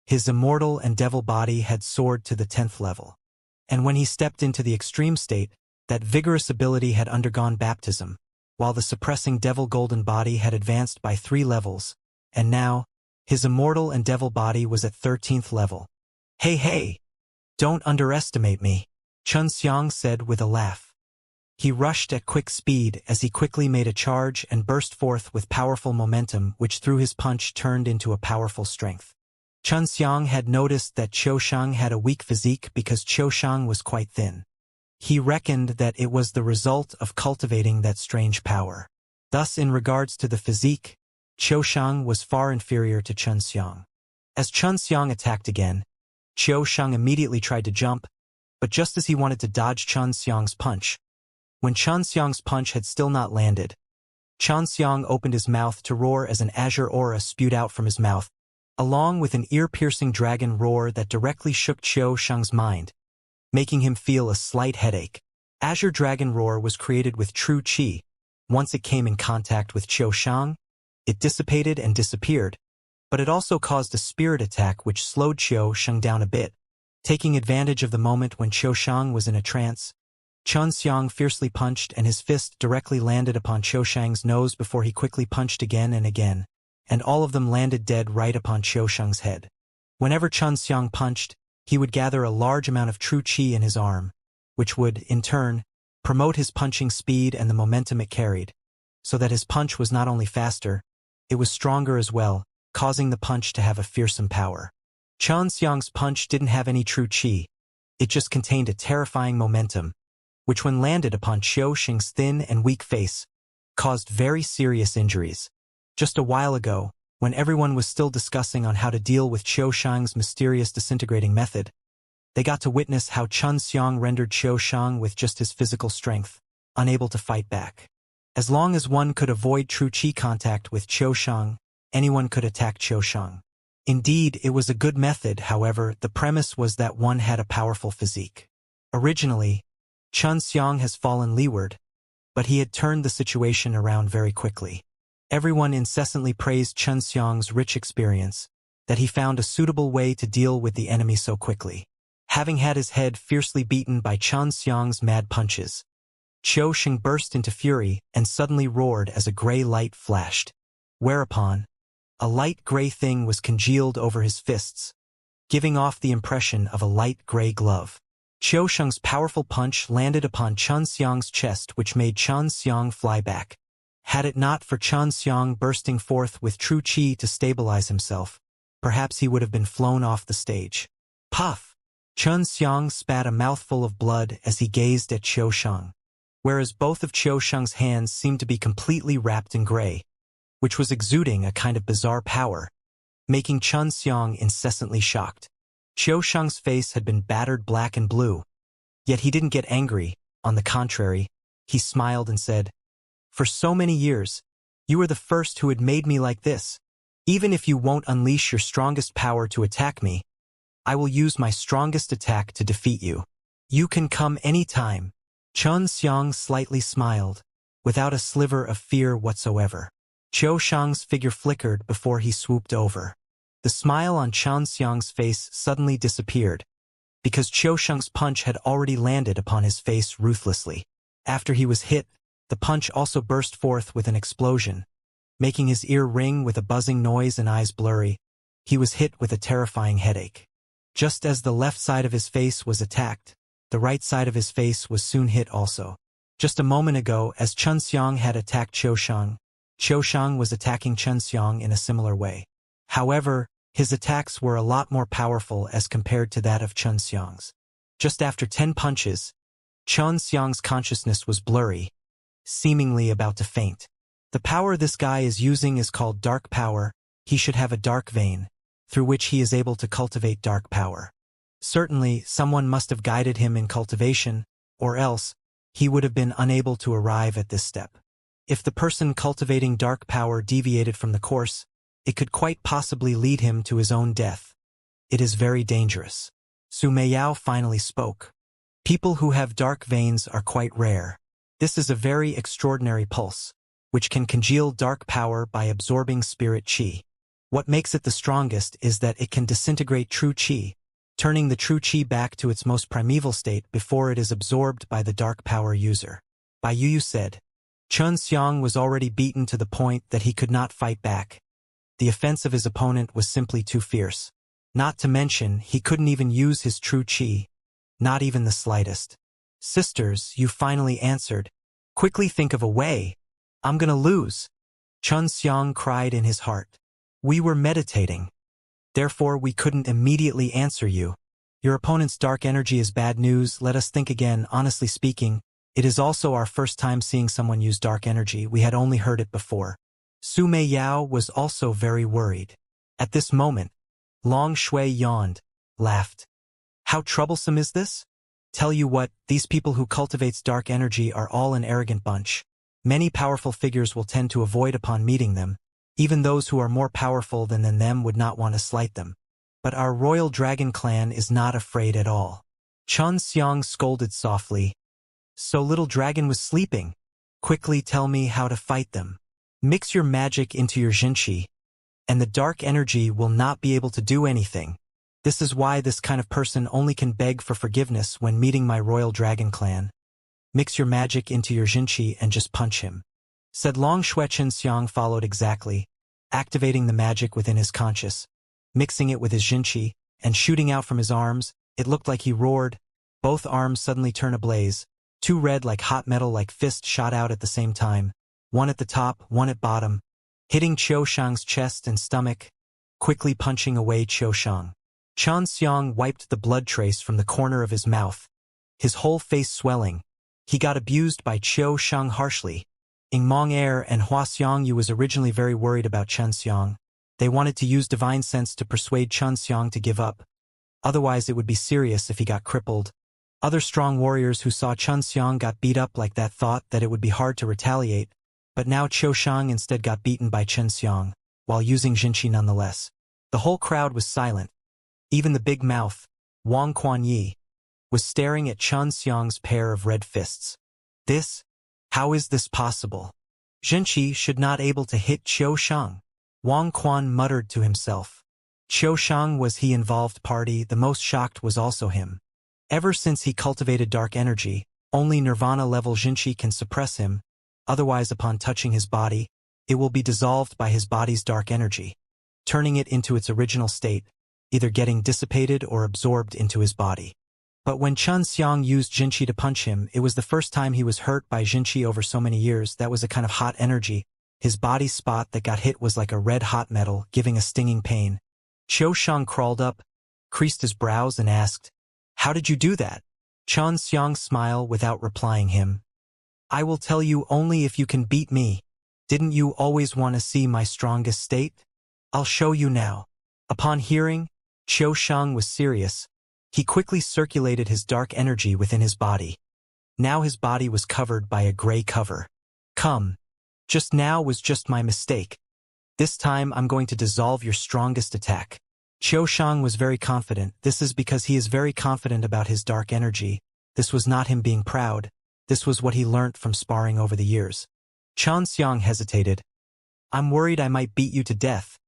his Immortal and Devil Body had soared to the 10th level. And when he stepped into the extreme state, that vigorous ability had undergone baptism, while the Suppressing Devil Golden Body had advanced by 3 levels, and now, his Immortal and Devil Body was at 13th level. Hey, don't underestimate me, Xianxia said with a laugh. He rushed at quick speed as he quickly made a charge and burst forth with powerful momentum, which through his punch turned into a powerful strength. Xianxia had noticed that Qiusheng had a weak physique because Qiusheng was quite thin. He reckoned that it was the result of cultivating that strange power. Thus, in regards to the physique, Qiusheng was far inferior to Xianxia. As Xianxia attacked again, Qiusheng immediately tried to jump, but just as he wanted to dodge Xianxia's punch, when Xianxia's punch had still not landed, Xianxia opened his mouth to roar as an azure aura spewed out from his mouth, along with an ear-piercing dragon roar that directly shook Qiusheng's mind, making him feel a slight headache. Azure Dragon Roar was created with true qi. Once it came in contact with Qiusheng, it dissipated and disappeared, but it also caused a spirit attack which slowed Qiusheng down a bit. Taking advantage of the moment when Qiusheng was in a trance, Xianxia fiercely punched, and his fist directly landed upon Qiusheng's nose before he quickly punched again and again, and all of them landed dead right upon Qiusheng's head. Whenever Xianxia punched, he would gather a large amount of true qi in his arm, which would, in turn, promote his punching speed and the momentum it carried, so that his punch was not only faster, it was stronger as well, causing the punch to have a fearsome power. Xianxia's punch didn't have any true qi. It just contained a terrifying momentum, which when landed upon Qiusheng's thin and weak face, caused very serious injuries. Just a while ago, when everyone was still discussing on how to deal with Qiusheng's mysterious disintegrating method, they got to witness how Xianxia rendered Qiusheng with just his physical strength, unable to fight back. As long as one could avoid true qi contact with Qiusheng, anyone could attack Qiusheng. Indeed, it was a good method. However, the premise was that one had a powerful physique. Originally, Xianxia has fallen leeward, but he had turned the situation around very quickly. Everyone incessantly praised Xianxia's rich experience, that he found a suitable way to deal with the enemy so quickly. having had his head fiercely beaten by Xianxia's mad punches. Qiu Sheng burst into fury and suddenly roared as a gray light flashed. Whereupon, a light gray thing was congealed over his fists, giving off the impression of a light gray glove. Qiu Sheng's powerful punch landed upon Xianxia's chest, which made Xianxia fly back. Had it not for Xianxia bursting forth with true qi to stabilize himself, perhaps he would have been flown off the stage. Puff! Xianxia spat a mouthful of blood as he gazed at Qiu Sheng, whereas both of Qiu Sheng's hands seemed to be completely wrapped in gray, which was exuding a kind of bizarre power, making Xianxia incessantly shocked. Qiu Sheng's face had been battered black and blue, yet he didn't get angry. On the contrary, he smiled and said, "For so many years, you were the first who had made me like this. Even if you won't unleash your strongest power to attack me, I will use my strongest attack to defeat you. You can come any time." Xianxia slightly smiled, without a sliver of fear whatsoever. Qiu Sheng's figure flickered before he swooped over. The smile on Xianxia's face suddenly disappeared, because Qiu Sheng's punch had already landed upon his face ruthlessly. After he was hit, the punch also burst forth with an explosion, making his ear ring with a buzzing noise and eyes blurry. He was hit with a terrifying headache. Just as the left side of his face was attacked, the right side of his face was soon hit also. Just a moment ago, as Xianxia had attacked Qiu Sheng was attacking Xianxia in a similar way. However, his attacks were a lot more powerful as compared to that of Xianxia's. Just after 10 punches, Xianxia's consciousness was blurry, seemingly about to faint. The power this guy is using is called dark power. He should have a dark vein, through which he is able to cultivate dark power. Certainly, someone must have guided him in cultivation, or else, he would have been unable to arrive at this step. If the person cultivating dark power deviated from the course, it could quite possibly lead him to his own death. It is very dangerous. Su Meiyao finally spoke. People who have dark veins are quite rare. This is a very extraordinary pulse, which can congeal dark power by absorbing spirit qi. What makes it the strongest is that it can disintegrate true qi, turning the true qi back to its most primeval state before it is absorbed by the dark power user. Bai Yu said. Xianxia was already beaten to the point that he could not fight back. The offense of his opponent was simply too fierce. Not to mention, he couldn't even use his true qi, not even the slightest. "Sisters, you finally answered. Quickly think of a way. I'm gonna lose." Xianxia cried in his heart. "We were meditating. Therefore we couldn't immediately answer you. Your opponent's dark energy is bad news. Let us think again. Honestly speaking, it is also our first time seeing someone use dark energy. We had only heard it before." Su Meiyao was also very worried. At this moment, Long Shui yawned, laughed. "How troublesome is this? Tell you what, these people who cultivates dark energy are all an arrogant bunch. Many powerful figures will tend to avoid upon meeting them. Even those who are more powerful than them would not want to slight them. But our royal dragon clan is not afraid at all." Xianxia scolded softly. "So little dragon was sleeping. Quickly tell me how to fight them. Mix your magic into your Jinqi, and the dark energy will not be able to do anything. This is why this kind of person only can beg for forgiveness when meeting my royal dragon clan. Mix your magic into your Jinqi and just punch him," said Long Shui. Xianxia followed exactly, activating the magic within his conscious, mixing it with his Jinqi, and shooting out from his arms. It looked like he roared. Both arms suddenly turned ablaze. Two red like hot metal like fists shot out at the same time, one at the top, one at bottom, hitting Qiu Sheng's chest and stomach, quickly punching away Qiu Sheng. Xianxia wiped the blood trace from the corner of his mouth, his whole face swelling. He got abused by Qiu Sheng harshly. Ingmong Air and Hua Xiangyu was originally very worried about Xianxia. They wanted to use divine sense to persuade Xianxia to give up. Otherwise it would be serious if he got crippled. Other strong warriors who saw Xianxia got beat up like that thought that it would be hard to retaliate, but now Qiu Sheng instead got beaten by Xianxia, while using Jinqi nonetheless. The whole crowd was silent. Even the big mouth, Wang Kuanyi, was staring at Xianxia's pair of red fists. How is this possible? Jinqi should not able to hit Qiu Sheng. Wang Quan muttered to himself. Qiu Sheng was he involved party. The most shocked was also him. Ever since he cultivated dark energy, only nirvana-level Xianxia can suppress him, otherwise upon touching his body, it will be dissolved by his body's dark energy, turning it into its original state, either getting dissipated or absorbed into his body. But when Xianxia used Xianxia to punch him, it was the first time he was hurt by Xianxia over so many years. That was a kind of hot energy. His body spot that got hit was like a red-hot metal, giving a stinging pain. Xianxia crawled up, creased his brows and asked, "How did you do that?" Xianxia smiled without replying him. "I will tell you only if you can beat me. Didn't you always want to see my strongest state? I'll show you now." Upon hearing, Xianxia was serious. He quickly circulated his dark energy within his body. Now his body was covered by a gray cover. "Come. Just now was just my mistake. This time I'm going to dissolve your strongest attack." Xianxia was very confident. This is because he is very confident about his dark energy. This was not him being proud. This was what he learnt from sparring over the years. Xianxia hesitated. "I'm worried I might beat you to death.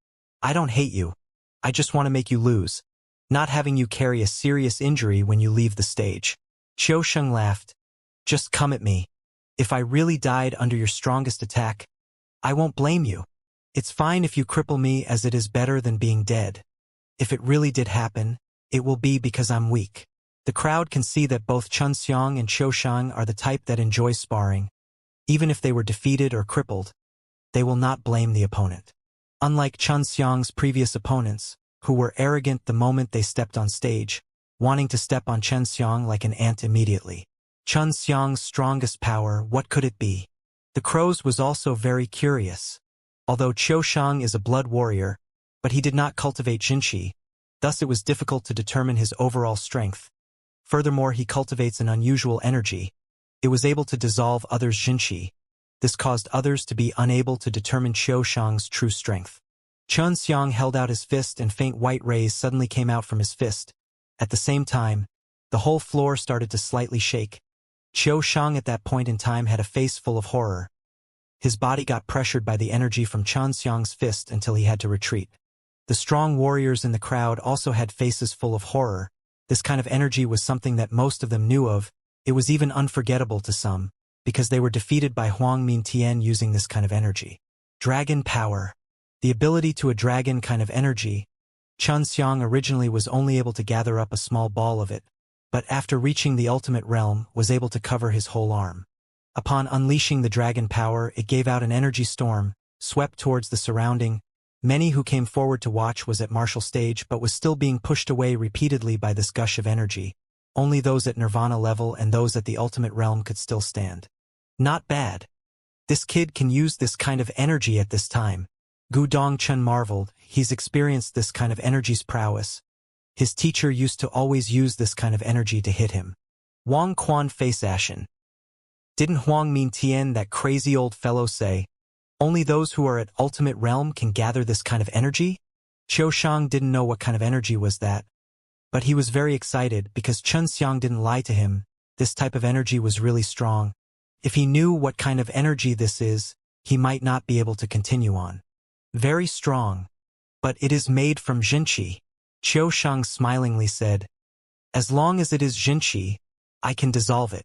I don't hate you. I just want to make you lose, not having you carry a serious injury when you leave the stage." Xianxia laughed. "Just come at me. If I really died under your strongest attack, I won't blame you. It's fine if you cripple me, as it is better than being dead. If it really did happen, it will be because I'm weak." The crowd can see that both Xianxia and Xianxia are the type that enjoys sparring. Even if they were defeated or crippled, they will not blame the opponent. Unlike Xianxia's previous opponents, who were arrogant the moment they stepped on stage, wanting to step on Xianxia like an ant immediately. Xianxia's strongest power, what could it be? The crows was also very curious. Although Xianxia is a blood warrior, but he did not cultivate Xianxia, thus it was difficult to determine his overall strength. Furthermore, he cultivates an unusual energy. It was able to dissolve others' Xianxia. This caused others to be unable to determine Xianxia's true strength. Xianxia held out his fist and faint white rays suddenly came out from his fist. At the same time, the whole floor started to slightly shake. Xianxia at that point in time had a face full of horror. His body got pressured by the energy from Xianxia's fist until he had to retreat. The strong warriors in the crowd also had faces full of horror. This kind of energy was something that most of them knew of. It was even unforgettable to some, because they were defeated by Huang Mingtian using this kind of energy. Dragon power. The ability to a dragon kind of energy. Xianxia originally was only able to gather up a small ball of it, but after reaching the ultimate realm, was able to cover his whole arm. Upon unleashing the dragon power, it gave out an energy storm, swept towards the surrounding. Many who came forward to watch was at martial stage but was still being pushed away repeatedly by this gush of energy. Only those at nirvana level and those at the ultimate realm could still stand. Not bad. This kid can use this kind of energy at this time. Gu Dongchen marveled. He's experienced this kind of energy's prowess. His teacher used to always use this kind of energy to hit him. Wang Quan face ashen. Didn't Huang Mingtian, that crazy old fellow, say, "Only those who are at ultimate realm can gather this kind of energy"? Xianxia didn't know what kind of energy was that. But he was very excited because Xianxia didn't lie to him. This type of energy was really strong. If he knew what kind of energy this is, he might not be able to continue on. Very strong. But it is made from Xianxia. Xianxia smilingly said, "As long as it is Xianxia, I can dissolve it."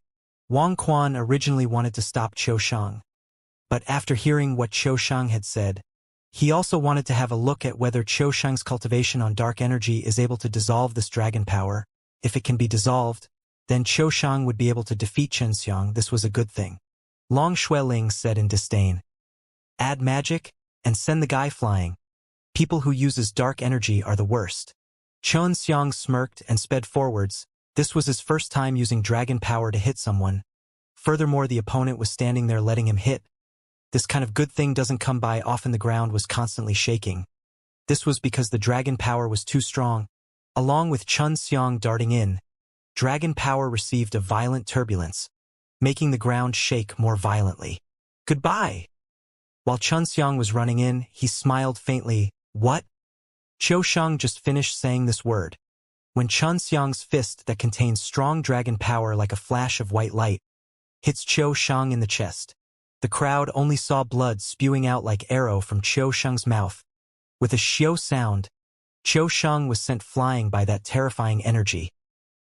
Wang Quan originally wanted to stop Xianxia. But after hearing what Xianxia had said, he also wanted to have a look at whether Xianxia's cultivation on dark energy is able to dissolve this dragon power. If it can be dissolved, then Xianxia would be able to defeat Xianxia. This was a good thing. Long Xueling said in disdain, "Add magic, and send the guy flying. People who uses dark energy are the worst." Xianxia smirked and sped forwards. This was his first time using dragon power to hit someone. Furthermore, the opponent was standing there letting him hit. This kind of good thing doesn't come by often. The ground was constantly shaking. This was because the dragon power was too strong. Along with Xianxia darting in, dragon power received a violent turbulence, making the ground shake more violently. "Goodbye." While Xianxia was running in, he smiled faintly. "What?" Xianxia just finished saying this word, when Xianxia's fist that contains strong dragon power like a flash of white light hits Xianxia in the chest. The crowd only saw blood spewing out like arrow from Xianxia's mouth. With a xiao sound, Xianxia was sent flying by that terrifying energy.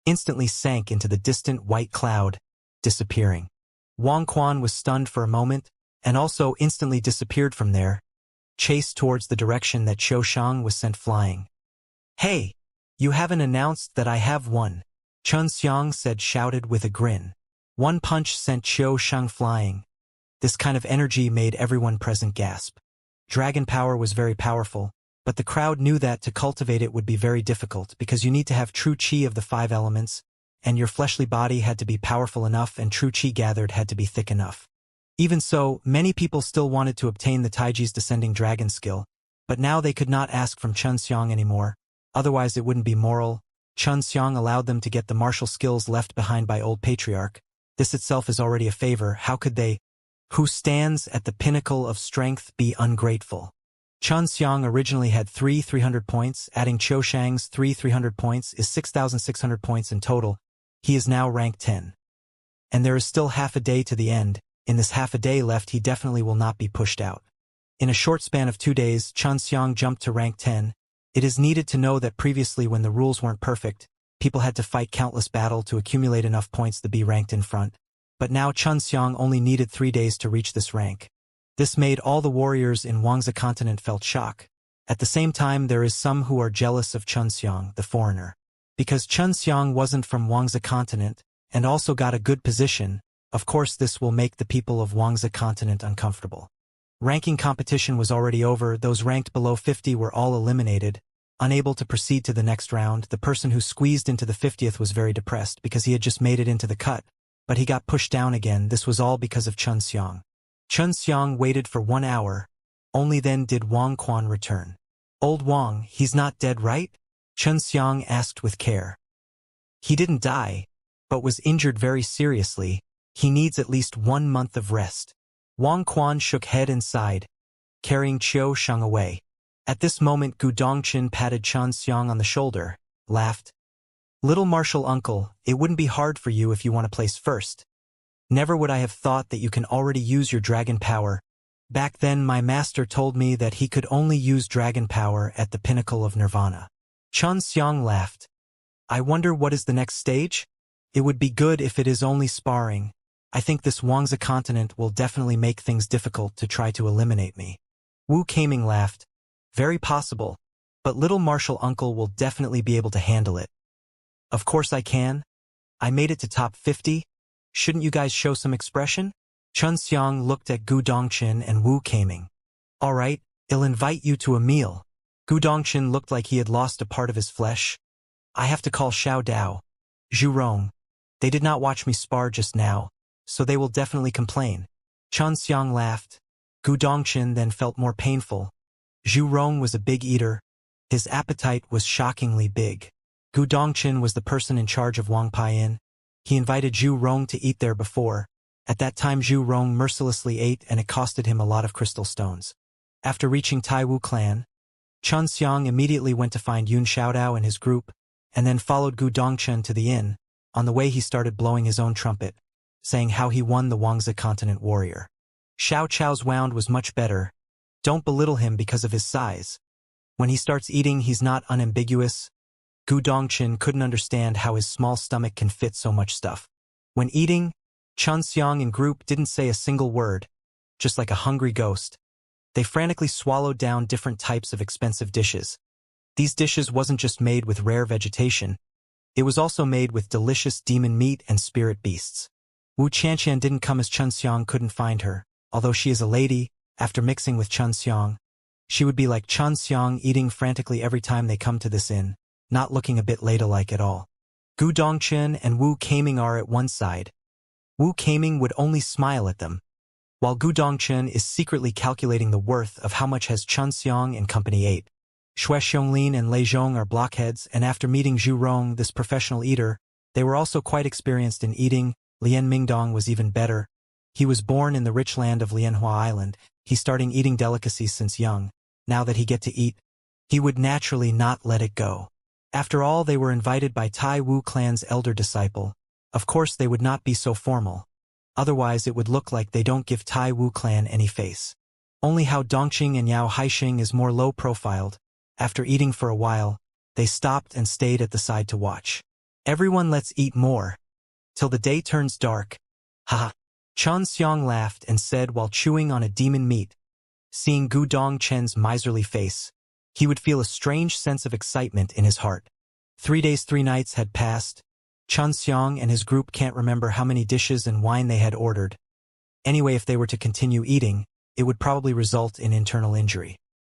instantly sank into the distant white cloud, disappearing. Wang Quan was stunned for a moment, and also instantly disappeared from there, chased towards the direction that Qiu Shang was sent flying. "Hey! You haven't announced that I have won," Xianxia said shouted with a grin. One punch sent Qiu Shang flying. This kind of energy made everyone present gasp. Dragon power was very powerful, but the crowd knew that to cultivate it would be very difficult because you need to have true qi of the 5 elements, and your fleshly body had to be powerful enough and true qi gathered had to be thick enough. Even so, many people still wanted to obtain the Taiji's descending dragon skill, but now they could not ask from Xianxia anymore, otherwise it wouldn't be moral. Xianxia allowed them to get the martial skills left behind by old patriarch. This itself is already a favor. How could they, who stands at the pinnacle of strength, be ungrateful? Xianxia originally had 300 points, adding Qiu Shang's 300 points is 6,600 points in total. He is now rank 10. And there is still half a day to the end. In this half a day left he definitely will not be pushed out. In a short span of 2 days, Xianxia jumped to rank 10. It is needed to know that previously when the rules weren't perfect, people had to fight countless battles to accumulate enough points to be ranked in front. But now Xianxia only needed 3 days to reach this rank. This made all the warriors in Wuxia continent felt shock. At the same time there is some who are jealous of Xianxia, the foreigner. Because Xianxia wasn't from Wuxia continent, and also got a good position, of course this will make the people of Wuxia continent uncomfortable. Ranking competition was already over. Those ranked below 50 were all eliminated. Unable to proceed to the next round, the person who squeezed into the 50th was very depressed because he had just made it into the cut, but he got pushed down again. This was all because of Xianxia. Xianxia waited for 1 hour. Only then did Wang Quan return. "Old Wang, he's not dead, right?" Xianxia asked with care. "He didn't die, but was injured very seriously. He needs at least 1 month of rest." Wang Quan shook head and sighed, carrying Qiu Shang away. At this moment Gu Dongqin patted Xianxia on the shoulder, laughed. "Little martial uncle, it wouldn't be hard for you if you want to place first. Never would I have thought that you can already use your dragon power. Back then my master told me that he could only use dragon power at the pinnacle of nirvana." Xianxia laughed. "I wonder what is the next stage? It would be good if it is only sparring. I think this Wuxia continent will definitely make things difficult to try to eliminate me." Wu Kaming laughed. "Very possible, but little martial uncle will definitely be able to handle it." "Of course I can. I made it to top 50. Shouldn't you guys show some expression?" Xianxia looked at Gu Dongqin and Wu Kaming. "All right, I'll invite you to a meal." Gu Dongqin looked like he had lost a part of his flesh. "I have to call Xiao Dao, Zhu Rong. They did not watch me spar just now, so they will definitely complain." Xianxia laughed. Gu Dongqin then felt more painful. Zhu Rong was a big eater. His appetite was shockingly big. Gu Dongqin was the person in charge of Wang Paiyin. He invited Zhu Rong to eat there before. At that time Zhu Rong mercilessly ate and it costed him a lot of crystal stones. After reaching Tai Wu clan, Xianxia immediately went to find Yun Xiaodao and his group, and then followed Gu Dongqin to the inn. On the way he started blowing his own trumpet, saying how he won the Wuxia continent warrior. Xiao Chao's wound was much better. Don't belittle him because of his size. When he starts eating he's not unambiguous. Gu Dongqin couldn't understand how his small stomach can fit so much stuff. When eating, Xianxia and group didn't say a single word, just like a hungry ghost. They frantically swallowed down different types of expensive dishes. These dishes wasn't just made with rare vegetation, it was also made with delicious demon meat and spirit beasts. Wu Qianqian didn't come as Xianxia couldn't find her. Although she is a lady, after mixing with Xianxia, she would be like Xianxia eating frantically every time they come to this inn, not looking a bit ladylike at all. Gu Dongqin and Wu Kaming are at one side. Wu Kaming would only smile at them, while Gu Dongqin is secretly calculating the worth of how much has Xianxia and company ate. Xue Xiongling and Lei Zhong are blockheads, and after meeting Zhu Rong, this professional eater, they were also quite experienced in eating. Lian Mingdong was even better. He was born in the rich land of Lianhua Island. He's starting eating delicacies since young. Now that he get to eat, he would naturally not let it go. After all, they were invited by Tai Wu clan's elder disciple. Of course they would not be so formal. Otherwise it would look like they don't give Tai Wu clan any face. Only Hao Dongqing and Yao Haixing is more low-profiled. After eating for a while, they stopped and stayed at the side to watch. Everyone let's eat more. Till the day turns dark. Haha. Xianxia laughed and said while chewing on a demon meat. Seeing Gu Dongchen's miserly face, he would feel a strange sense of excitement in his heart. 3 days 3 nights had passed. Xianxia and his group can't remember how many dishes and wine they had ordered. Anyway, if they were to continue eating, it would probably result in internal injury.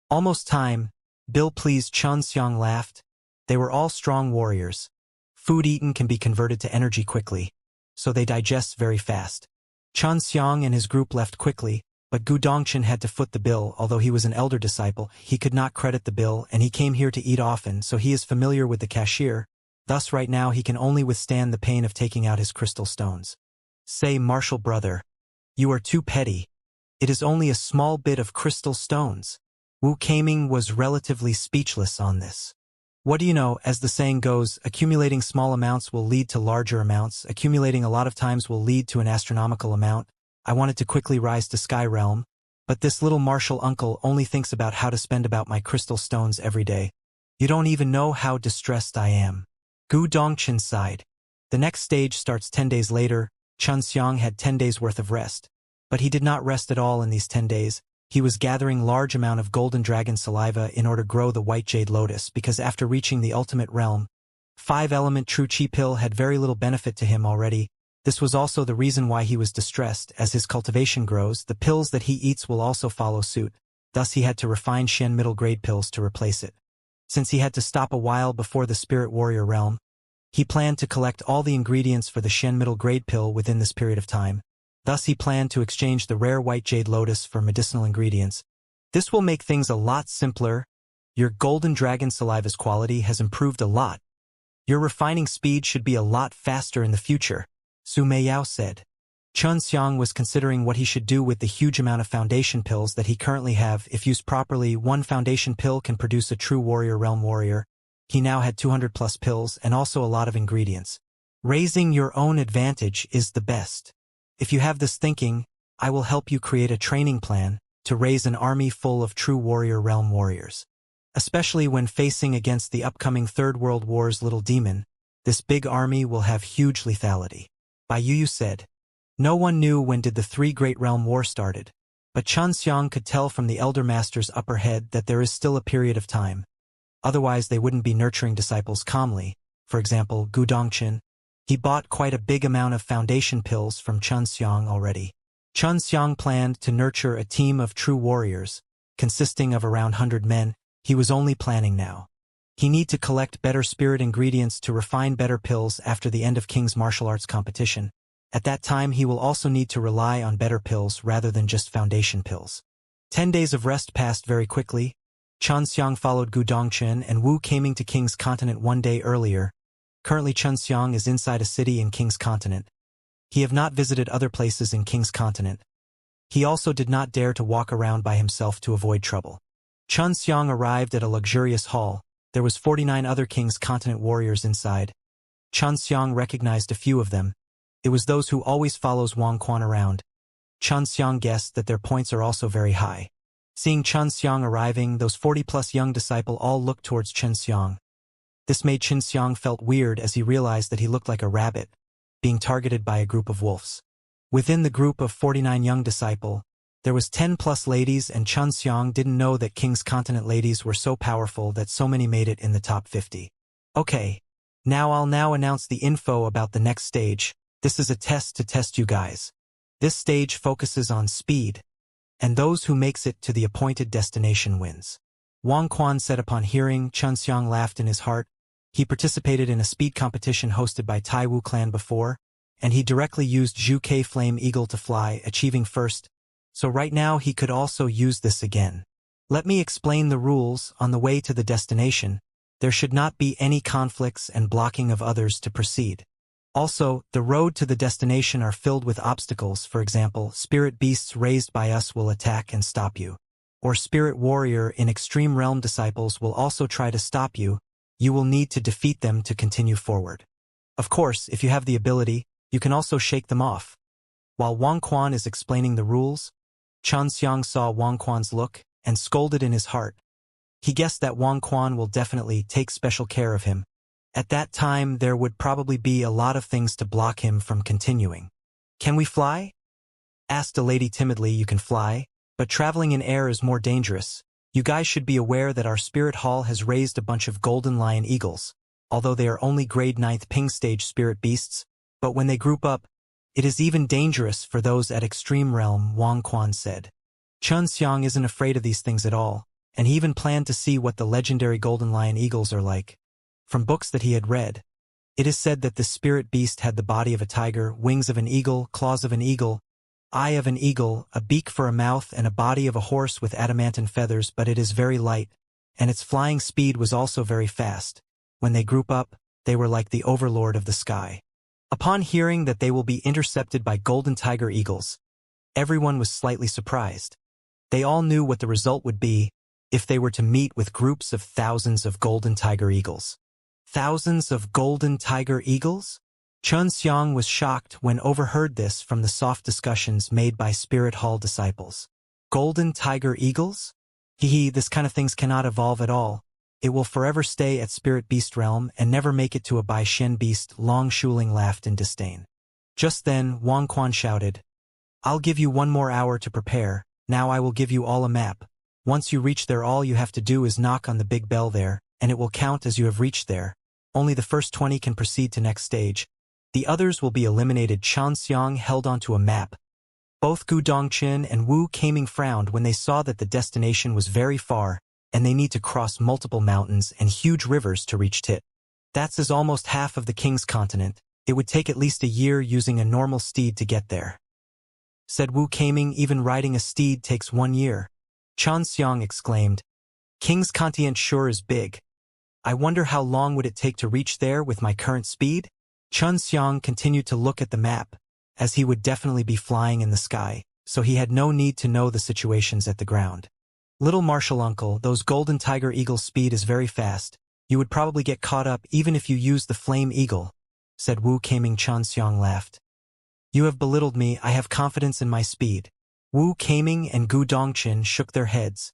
Almost time. Bill pleased. Xianxia laughed. They were all strong warriors. Food eaten can be converted to energy quickly, so they digest very fast. Xianxia and his group left quickly, but Gu Dongchen had to foot the bill. Although he was an elder disciple, he could not credit the bill, and he came here to eat often, so he is familiar with the cashier. Thus right now he can only withstand the pain of taking out his crystal stones. Say, Marshal brother, you are too petty. It is only a small bit of crystal stones. Wu Keiming was relatively speechless on this. What do you know, as the saying goes, accumulating small amounts will lead to larger amounts, accumulating a lot of times will lead to an astronomical amount. I wanted to quickly rise to Sky Realm, but this little martial uncle only thinks about how to spend about my crystal stones every day. You don't even know how distressed I am. Gu Dongchen sighed. The next stage starts 10 days later. Xianxia had 10 days worth of rest. But he did not rest at all in these 10 days. He was gathering large amount of golden dragon saliva in order to grow the white jade lotus, because after reaching the ultimate realm, 5-element true chi pill had very little benefit to him already. This was also the reason why he was distressed. As his cultivation grows, the pills that he eats will also follow suit. Thus he had to refine Shen middle grade pills to replace it. Since he had to stop a while before the spirit warrior realm, he planned to collect all the ingredients for the Shen middle grade pill within this period of time. Thus he planned to exchange the rare white jade lotus for medicinal ingredients. This will make things a lot simpler. Your golden dragon saliva's quality has improved a lot. Your refining speed should be a lot faster in the future, Su Meiyao said. Xianxia was considering what he should do with the huge amount of foundation pills that he currently have. If used properly, one foundation pill can produce a true warrior realm warrior. He now had 200 plus pills and also a lot of ingredients. Raising your own advantage is the best. If you have this thinking, I will help you create a training plan to raise an army full of true warrior realm warriors. Especially when facing against the upcoming Third World War's little demon, this big army will have huge lethality. Bai Yu said. No one knew when did the 3 Great Realm War started, but Xianxia could tell from the Elder Master's upper head that there is still a period of time. Otherwise they wouldn't be nurturing disciples calmly. For example, Gu Dongchen. He bought quite a big amount of foundation pills from Xianxia already. Xianxia planned to nurture a team of true warriors, consisting of around 100 men. He was only planning now. He need to collect better spirit ingredients to refine better pills after the end of King's martial arts competition. At that time he will also need to rely on better pills rather than just foundation pills. 10 days of rest passed very quickly. Xianxia followed Gu Dongchen and Wu Keiming to King's continent 1 day earlier. Currently Xianxia is inside a city in King's continent. He have not visited other places in King's continent. He also did not dare to walk around by himself to avoid trouble. Xianxia arrived at a luxurious hall. There was 49 other King's continent warriors inside. Xianxia recognized a few of them. It was those who always follows Wang Quan around. Xianxia guessed that their points are also very high. Seeing Xianxia arriving, those 40-plus young disciple all looked towards Xianxia. This made Xianxia felt weird as he realized that he looked like a rabbit, being targeted by a group of wolves. Within the group of 49 young disciple, there was 10-plus ladies, and Xianxia didn't know that King's continent ladies were so powerful that so many made it in the top 50. Okay, I'll announce the info about the next stage. This is a test to test you guys. This stage focuses on speed, and those who makes it to the appointed destination wins. Wang Quan said. Upon hearing, Xianxia laughed in his heart. He participated in a speed competition hosted by Tai Wu clan before, and he directly used Zhu Ke Flame Eagle to fly, achieving first. So right now he could also use this again. Let me explain the rules. On the way to the destination, there should not be any conflicts and blocking of others to proceed. Also, the road to the destination are filled with obstacles. For example, spirit beasts raised by us will attack and stop you. Or spirit warrior in extreme realm disciples will also try to stop you. You will need to defeat them to continue forward. Of course, if you have the ability, you can also shake them off. While Wang Quan is explaining the rules, Xianxia saw Wang Quan's look and scolded in his heart. He guessed that Wang Quan will definitely take special care of him. At that time there would probably be a lot of things to block him from continuing. "Can we fly?" asked a lady timidly. "You can fly, but traveling in air is more dangerous. You guys should be aware that our spirit hall has raised a bunch of golden lion eagles, although they are only grade 9th ping stage spirit beasts, but when they group up, it is even dangerous for those at extreme realm," Wang Quan said. Xianxia isn't afraid of these things at all, and he even planned to see what the legendary golden lion eagles are like. From books that he had read, it is said that the spirit beast had the body of a tiger, wings of an eagle, claws of an eagle, eye of an eagle, a beak for a mouth, and a body of a horse with adamantine feathers, but it is very light, and its flying speed was also very fast. When they group up, they were like the overlord of the sky. Upon hearing that they will be intercepted by golden tiger eagles, everyone was slightly surprised. They all knew what the result would be if they were to meet with groups of thousands of golden tiger eagles. Thousands of golden tiger eagles? Xianxia was shocked when overheard this from the soft discussions made by Spirit Hall disciples. Golden tiger eagles? This kind of things cannot evolve at all. It will forever stay at Spirit Beast realm and never make it to a Bai Shen beast. Long Shuling laughed in disdain. Just then, Wang Quan shouted, "I'll give you 1 more hour to prepare. Now I will give you all a map. Once you reach there, all you have to do is knock on the big bell there, and it will count as you have reached there. Only the first 20 can proceed to next stage. The others will be eliminated." Xianxia held onto a map. Both Gu Dongqin and Wu Kaming frowned when they saw that the destination was very far, and they need to cross multiple mountains and huge rivers to reach Tit. That's as almost half of the king's continent. It would take at least a year using a normal steed to get there, said Wu Kaming. "Even riding a steed takes 1 year." Xianxia exclaimed, "King's continent sure is big. I wonder how long would it take to reach there with my current speed?" Xianxia continued to look at the map, as he would definitely be flying in the sky, so he had no need to know the situations at the ground. "Little Marshal Uncle, those golden tiger eagles' speed is very fast. You would probably get caught up even if you used the flame eagle," said Wu Kaming. Xianxia laughed. "You have belittled me. I have confidence in my speed." Wu Kaming and Gu Dongqin shook their heads,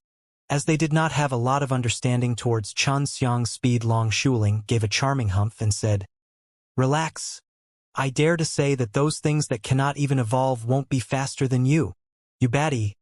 as they did not have a lot of understanding towards Xianxia's speed. Long Shuling gave a charming humph and said, "Relax. I dare to say that those things that cannot even evolve won't be faster than you. You baddie,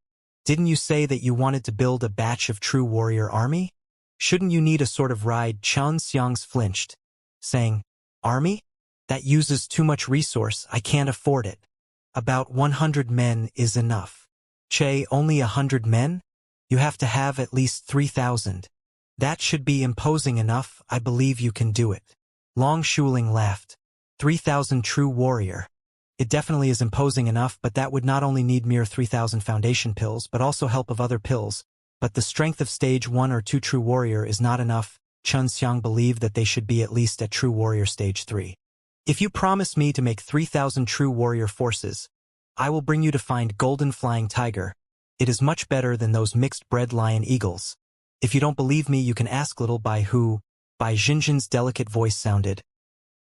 didn't you say that you wanted to build a batch of true warrior army? Shouldn't you need a sort of ride?" Xianxia flinched, saying, "Army? That uses too much resource. I can't afford it. About 100 men is enough." "Che, only 100 men? You have to have at least 3,000. That should be imposing enough. I believe you can do it." Long Shuling laughed. 3,000 true warrior. It definitely is imposing enough, but that would not only need mere 3,000 foundation pills, but also help of other pills. But the strength of stage 1 or 2 true warrior is not enough. Xianxia believed that they should be at least at true warrior stage 3. "If you promise me to make 3,000 true warrior forces, I will bring you to find golden flying tiger. It is much better than those mixed bred lion eagles. If you don't believe me, you can ask little Bai Hu." Bai Jinjin's delicate voice sounded,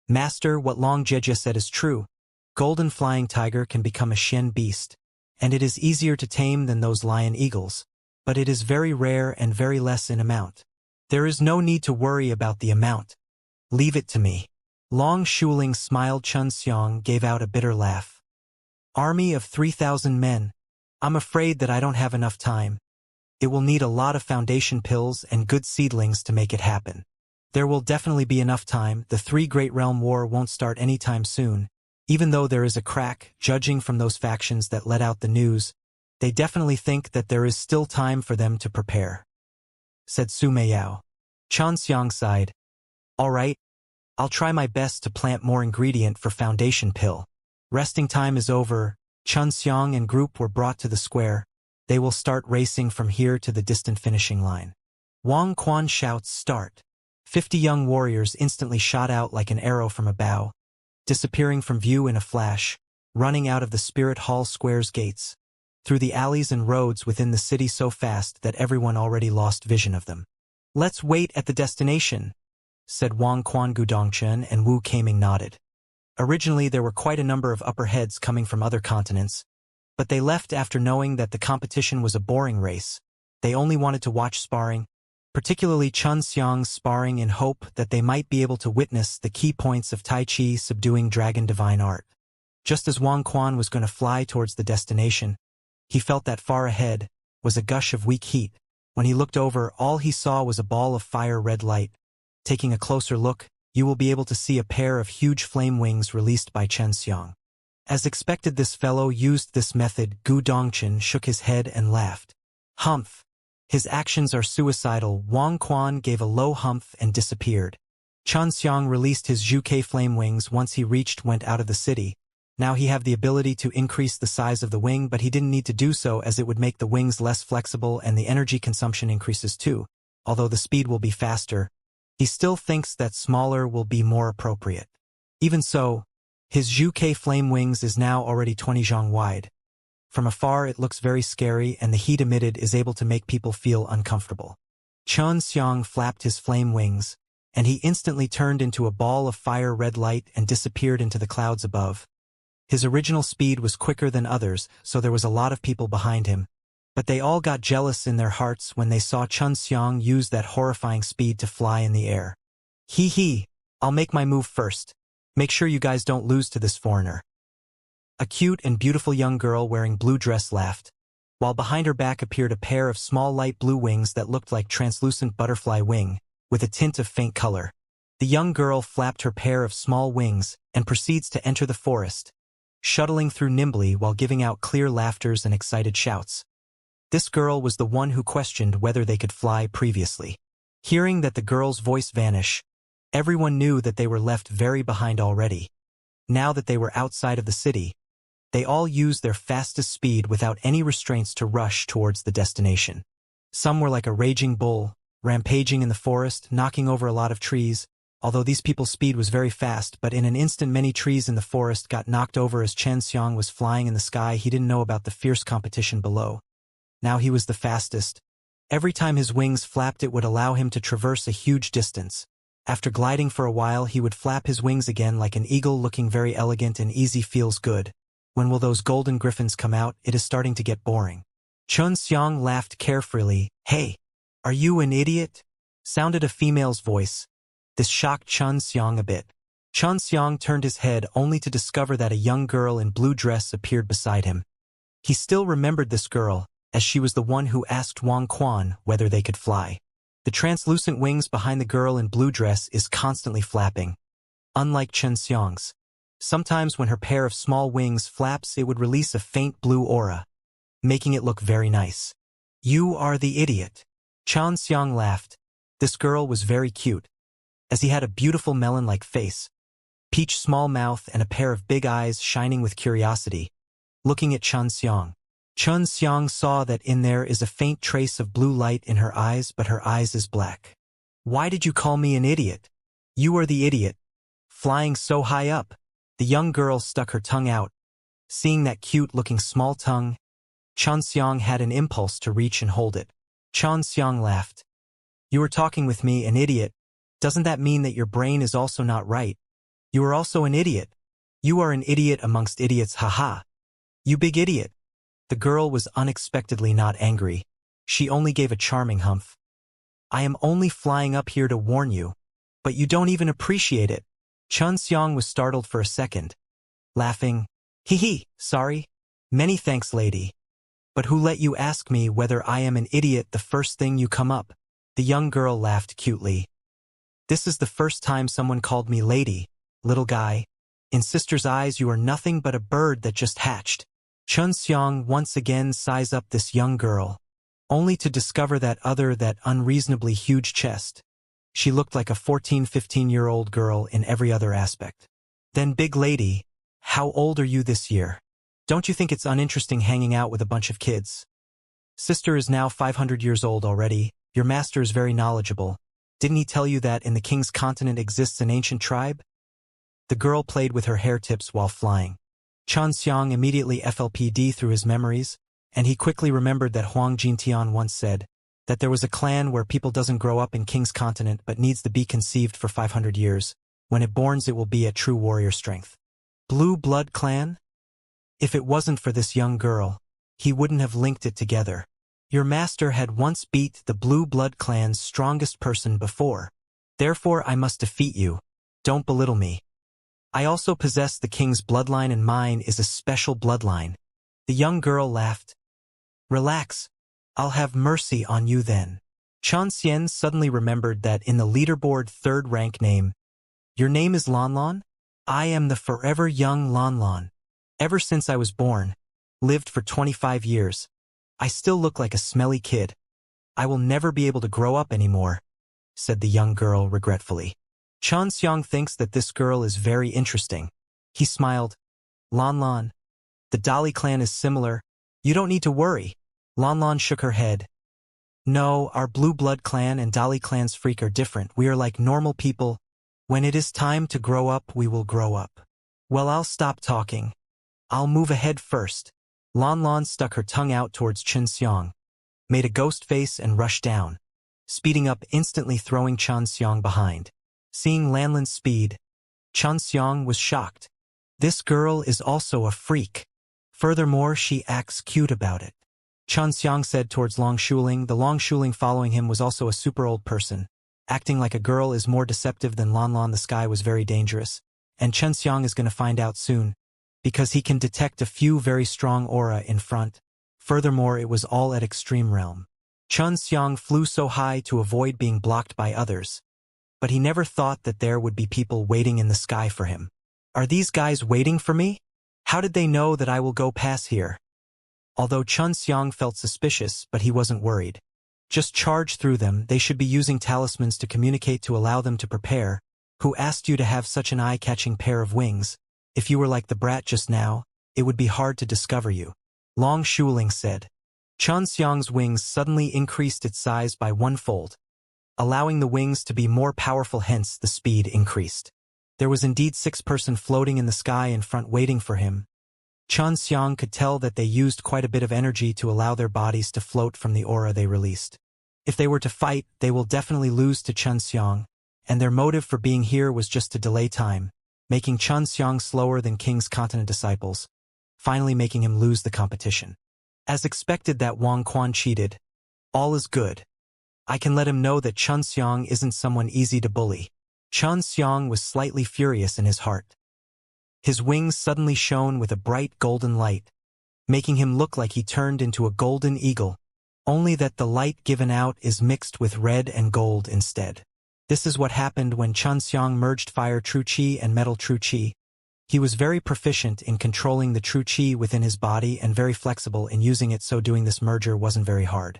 "Master, what Long Jejia said is true. Golden flying tiger can become a Shen beast, and it is easier to tame than those lion eagles, but it is very rare and very less in amount. There is no need to worry about the amount. Leave it to me." Long Shuling smiled. Xianxia gave out a bitter laugh. "Army of 3,000 men. I'm afraid that I don't have enough time. It will need a lot of foundation pills and good seedlings to make it happen." "There will definitely be enough time. The 3 Great Realm War won't start anytime soon. Even though there is a crack, judging from those factions that let out the news, they definitely think that there is still time for them to prepare," said Su Meiyao. Xianxia sighed. "All right. I'll try my best to plant more ingredient for foundation pill. Resting time is over." Xianxia and group were brought to the square. They will start racing from here to the distant finishing line. Wang Quan shouts, "Start." 50 young warriors instantly shot out like an arrow from a bow, disappearing from view in a flash, running out of the Spirit Hall Square's gates, through the alleys and roads within the city so fast that everyone already lost vision of them. "Let's wait at the destination," said Wang Quan. Gu Dongqin and Wu Kaming nodded. Originally there were quite a number of upper heads coming from other continents, but they left after knowing that the competition was a boring race. They only wanted to watch sparring, particularly Xianxia's sparring in hope that they might be able to witness the key points of Tai Chi subduing dragon divine art. Just as Wang Quan was going to fly towards the destination, he felt that far ahead was a gush of weak heat. When he looked over, all he saw was a ball of fire-red light. Taking a closer look, you will be able to see a pair of huge flame wings released by Xianxia. As expected, this fellow used this method. Gu Dongchen shook his head and laughed. Humph. His actions are suicidal. Wang Quan gave a low humph and disappeared. Xianxia released his Zhuke flame wings once he went out of the city. Now he have the ability to increase the size of the wing, but he didn't need to do so as it would make the wings less flexible and the energy consumption increases too. Although the speed will be faster, he still thinks that smaller will be more appropriate. Even so, his Zhuke flame wings is now already 20 zhang wide. From afar it looks very scary, and the heat emitted is able to make people feel uncomfortable. Xianxia flapped his flame wings, and he instantly turned into a ball of fire-red light and disappeared into the clouds above. His original speed was quicker than others, so there was a lot of people behind him. But they all got jealous in their hearts when they saw Xianxia use that horrifying speed to fly in the air. Hee, I'll make my move first. Make sure you guys don't lose to this foreigner. A cute and beautiful young girl wearing blue dress laughed, while behind her back appeared a pair of small light blue wings that looked like translucent butterfly wing, with a tint of faint color. The young girl flapped her pair of small wings and proceeds to enter the forest, shuttling through nimbly while giving out clear laughters and excited shouts. This girl was the one who questioned whether they could fly previously. Hearing that the girl's voice vanish, everyone knew that they were left very behind already. Now that they were outside of the city, they all used their fastest speed without any restraints to rush towards the destination. Some were like a raging bull, rampaging in the forest, knocking over a lot of trees. Although these people's speed was very fast, but in an instant many trees in the forest got knocked over as Xianxia was flying in the sky. He didn't know about the fierce competition below. Now he was the fastest. Every time his wings flapped it would allow him to traverse a huge distance. After gliding for a while he would flap his wings again like an eagle, looking very elegant and easy. Feels good. When will those golden griffins come out? It is starting to get boring. Xianxia laughed carefree. Hey, are you an idiot? Sounded a female's voice. This shocked Xianxia a bit. Xianxia turned his head only to discover that a young girl in blue dress appeared beside him. He still remembered this girl, as she was the one who asked Wang Quan whether they could fly. The translucent wings behind the girl in blue dress is constantly flapping. Unlike Xianxia's, sometimes when her pair of small wings flaps it would release a faint blue aura, making it look very nice. You are the idiot. Xianxia laughed. This girl was very cute, as he had a beautiful melon-like face, peach small mouth and a pair of big eyes shining with curiosity. Looking at Xianxia, Xianxia saw that in there is a faint trace of blue light in her eyes, but her eyes is black. Why did you call me an idiot? You are the idiot. Flying so high up. The young girl stuck her tongue out. Seeing that cute-looking small tongue, Xianxia had an impulse to reach and hold it. Xianxia laughed. You are talking with me, an idiot. Doesn't that mean that your brain is also not right? You are also an idiot. You are an idiot amongst idiots, haha. You big idiot. The girl was unexpectedly not angry. She only gave a charming humph. I am only flying up here to warn you, but you don't even appreciate it. Xianxia was startled for a second, laughing. Hee, sorry. Many thanks, lady. But who let you ask me whether I am an idiot the first thing you come up? The young girl laughed cutely. This is the first time someone called me lady, little guy. In sister's eyes you are nothing but a bird that just hatched. Xianxia once again sized up this young girl, only to discover that unreasonably huge chest. She looked like a 14-15-year-old girl in every other aspect. Then big lady, how old are you this year? Don't you think it's uninteresting hanging out with a bunch of kids? Sister is now 500 years old already. Your master is very knowledgeable. Didn't he tell you that in the king's continent exists an ancient tribe? The girl played with her hair tips while flying. Xianxia immediately FLPD through his memories, and he quickly remembered that Huang Jintian once said that there was a clan where people doesn't grow up in king's continent but needs to be conceived for 500 years. When it borns it will be at true warrior strength. Blue blood clan? If it wasn't for this young girl, he wouldn't have linked it together. Your master had once beat the Blue Blood clan's strongest person before. Therefore I must defeat you. Don't belittle me. I also possess the king's bloodline and mine is a special bloodline. The young girl laughed. Relax. I'll have mercy on you then. Xianxia suddenly remembered that in the leaderboard third rank name, your name is Lanlan? I am the forever young Lanlan. Ever since I was born, lived for 25 years. I still look like a smelly kid. I will never be able to grow up anymore, said the young girl regretfully. Xianxia thinks that this girl is very interesting. He smiled. Lanlan, the Dali clan is similar. You don't need to worry. Lanlan shook her head. No, our Blue Blood clan and Dali clan's freak are different. We are like normal people. When it is time to grow up, we will grow up. Well, I'll stop talking. I'll move ahead first. Lanlan stuck her tongue out towards Xianxia, made a ghost face and rushed down, speeding up instantly throwing Xianxia behind. Seeing Lanlan's speed, Xianxia was shocked. This girl is also a freak. Furthermore, she acts cute about it. Xianxia said towards Longshuling. The Longshuling following him was also a super old person. Acting like a girl is more deceptive than Lanlan. The sky was very dangerous, and Xianxia is going to find out soon, because he can detect a few very strong aura in front. Furthermore, it was all at extreme realm. Xianxia flew so high to avoid being blocked by others, but he never thought that there would be people waiting in the sky for him. Are these guys waiting for me? How did they know that I will go pass here? Although Xianxia felt suspicious, but he wasn't worried. Just charge through them. They should be using talismans to communicate to allow them to prepare. Who asked you to have such an eye-catching pair of wings? If you were like the brat just now, it would be hard to discover you. Longshuling said. Xianxia's wings suddenly increased its size by 1-fold, allowing the wings to be more powerful, hence the speed increased. There was indeed 6-person floating in the sky in front waiting for him. Xianxia could tell that they used quite a bit of energy to allow their bodies to float from the aura they released. If they were to fight, they will definitely lose to Xianxia, and their motive for being here was just to delay time, making Xianxia slower than King's Continent disciples, finally making him lose the competition. As expected, that Wang Quan cheated. All is good. I can let him know that Xianxia isn't someone easy to bully. Xianxia was slightly furious in his heart. His wings suddenly shone with a bright golden light, making him look like he turned into a golden eagle, only that the light given out is mixed with red and gold instead. This is what happened when Xianxia merged fire true qi and metal true qi. He was very proficient in controlling the true qi within his body and very flexible in using it, so doing this merger wasn't very hard.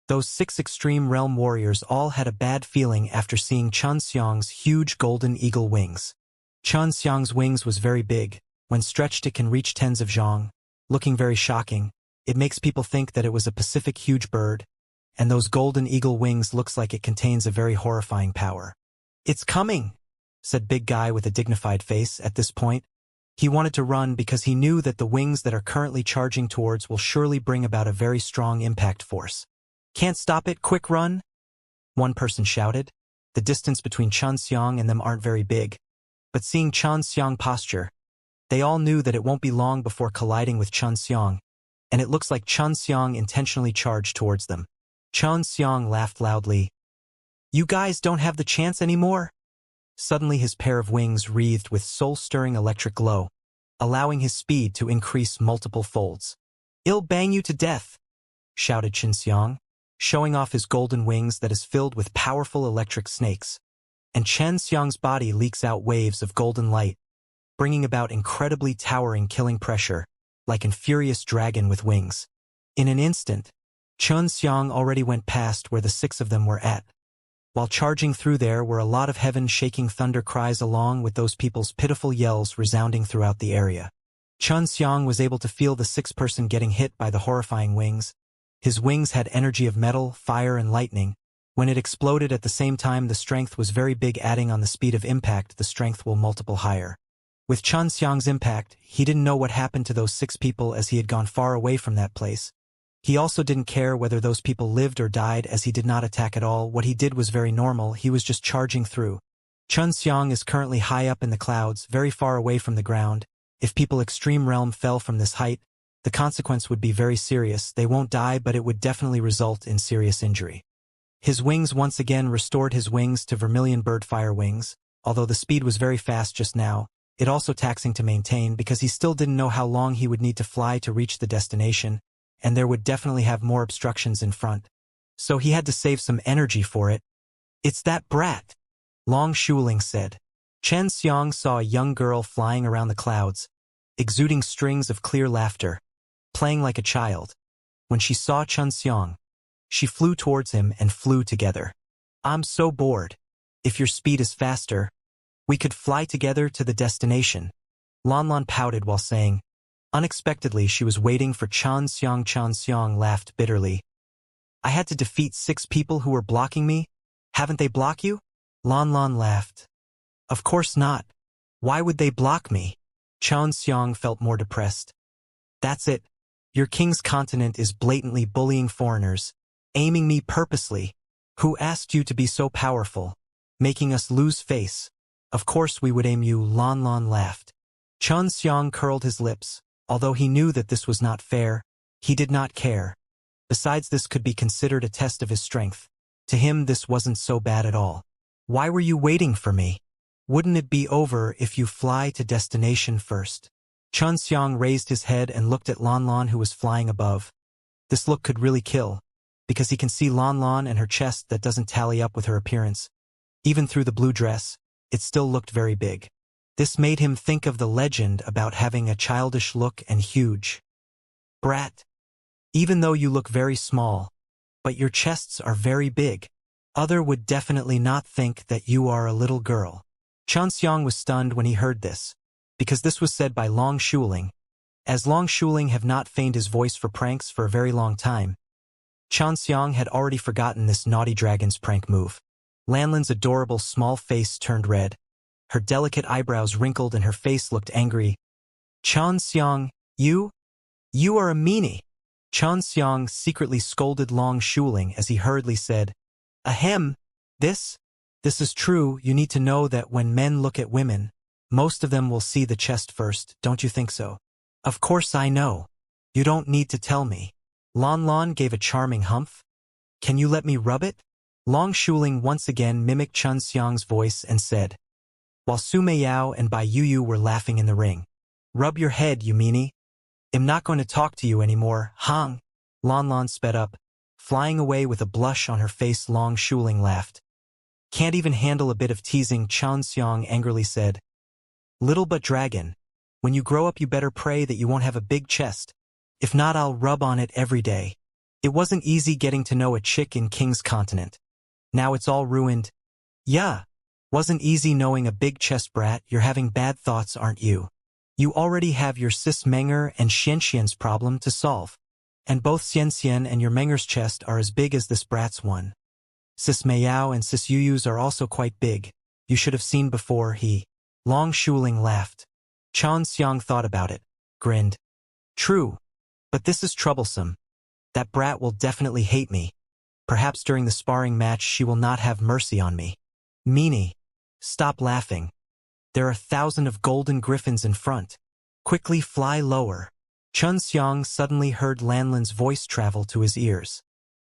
Those 6 extreme realm warriors all had a bad feeling after seeing Xianxia's huge golden eagle wings. Xianxia's wings was very big. When stretched it can reach tens of zhang. Looking very shocking, it makes people think that it was a Pacific huge bird, and those golden eagle wings looks like it contains a very horrifying power. It's coming, said Big Guy with a dignified face. At this point, he wanted to run because he knew that the wings that are currently charging towards will surely bring about a very strong impact force. Can't stop it, quick run! One person shouted. The distance between Xianxia and them aren't very big, but seeing Xianxia's posture, they all knew that it won't be long before colliding with Xianxia, and it looks like Xianxia intentionally charged towards them. Xianxia laughed loudly. You guys don't have the chance anymore? Suddenly his pair of wings wreathed with soul-stirring electric glow, allowing his speed to increase multiple folds. I'll bang you to death, shouted Xianxia, showing off his golden wings that is filled with powerful electric snakes. And Xianxia's body leaks out waves of golden light, bringing about incredibly towering killing pressure, like a furious dragon with wings. In an instant, Xianxia already went past where the 6 of them were at. While charging through there were a lot of heaven-shaking thunder cries along with those people's pitiful yells resounding throughout the area. Xianxia was able to feel the 6-person getting hit by the horrifying wings. His wings had energy of metal, fire, and lightning. When it exploded at the same time, the strength was very big, adding on the speed of impact, the strength will multiple higher. With Xianxia's impact, he didn't know what happened to those 6 people as he had gone far away from that place. He also didn't care whether those people lived or died as he did not attack at all. What he did was very normal, he was just charging through. Xianxia is currently high up in the clouds, very far away from the ground. If people extreme realm fell from this height, The consequence would be very serious. They won't die, but it would definitely result in serious injury. His wings once again restored his wings to vermilion birdfire wings. Although the speed was very fast just now, it also taxing to maintain because he still didn't know how long he would need to fly to reach the destination, and there would definitely have more obstructions in front. So he had to save some energy for it. It's that brat, Long Shuling said. Xianxia saw a young girl flying around the clouds, exuding strings of clear laughter, playing like a child. When she saw Xianxia, she flew towards him and flew together. I'm so bored. If your speed is faster, we could fly together to the destination. Lan pouted while saying. Unexpectedly, she was waiting for Xianxia. Xianxia laughed bitterly. I had to defeat 6 people who were blocking me? Haven't they blocked you? Lan laughed. Of course not. Why would they block me? Xianxia felt more depressed. That's it. Your king's continent is blatantly bullying foreigners, aiming me purposely. Who asked you to be so powerful? Making us lose face. Of course we would aim you. Lan laughed. Xianxia curled his lips. Although he knew that this was not fair, he did not care. Besides, this could be considered a test of his strength. To him, this wasn't so bad at all. Why were you waiting for me? Wouldn't it be over if you fly to destination first? Xianxia raised his head and looked at Lan, who was flying above. This look could really kill, because he can see Lan and her chest that doesn't tally up with her appearance. Even through the blue dress, it still looked very big. This made him think of the legend about having a childish look and huge. Brat. Even though you look very small, but your chests are very big, other would definitely not think that you are a little girl. Xianxia was stunned when he heard this, because this was said by Long Shuling. As Long Shuling have not feigned his voice for pranks for a very long time, Xianxia had already forgotten this naughty dragon's prank move. Lanlin's adorable small face turned red. Her delicate eyebrows wrinkled and her face looked angry. Xianxia, you are a meanie. Xianxia secretly scolded Long Shuling as he hurriedly said, Ahem, this is true. You need to know that when men look at women, most of them will see the chest first, don't you think so? Of course I know. You don't need to tell me. Lan gave a charming humph. Can you let me rub it? Long Shuling once again mimicked Xianxia's voice and said, while Su Meiyao and Bai Yuyu were laughing in the ring. Rub your head, you meanie. I'm not going to talk to you anymore, Hang. Lan sped up, flying away with a blush on her face. Long Shuling laughed. Can't even handle a bit of teasing, Xianxia angrily said. Little but dragon, when you grow up you better pray that you won't have a big chest. If not, I'll rub on it every day. It wasn't easy getting to know a chick in King's Continent. Now it's all ruined. Yeah. Wasn't easy knowing a big chest, brat. You're having bad thoughts, aren't you? You already have your sis Menger and Xianxian's problem to solve. And both Xianxian and your Menger's chest are as big as this brat's one. Sis Meiyao and Sis Yuyu's are also quite big. You should have seen before. He. Long Shuling laughed. Xianxia thought about it, grinned. True. But this is troublesome. That brat will definitely hate me. Perhaps during the sparring match she will not have mercy on me. Meanie. Stop laughing. There are 1,000 of golden griffins in front. Quickly fly lower. Xianxia suddenly heard Lanlin's voice travel to his ears.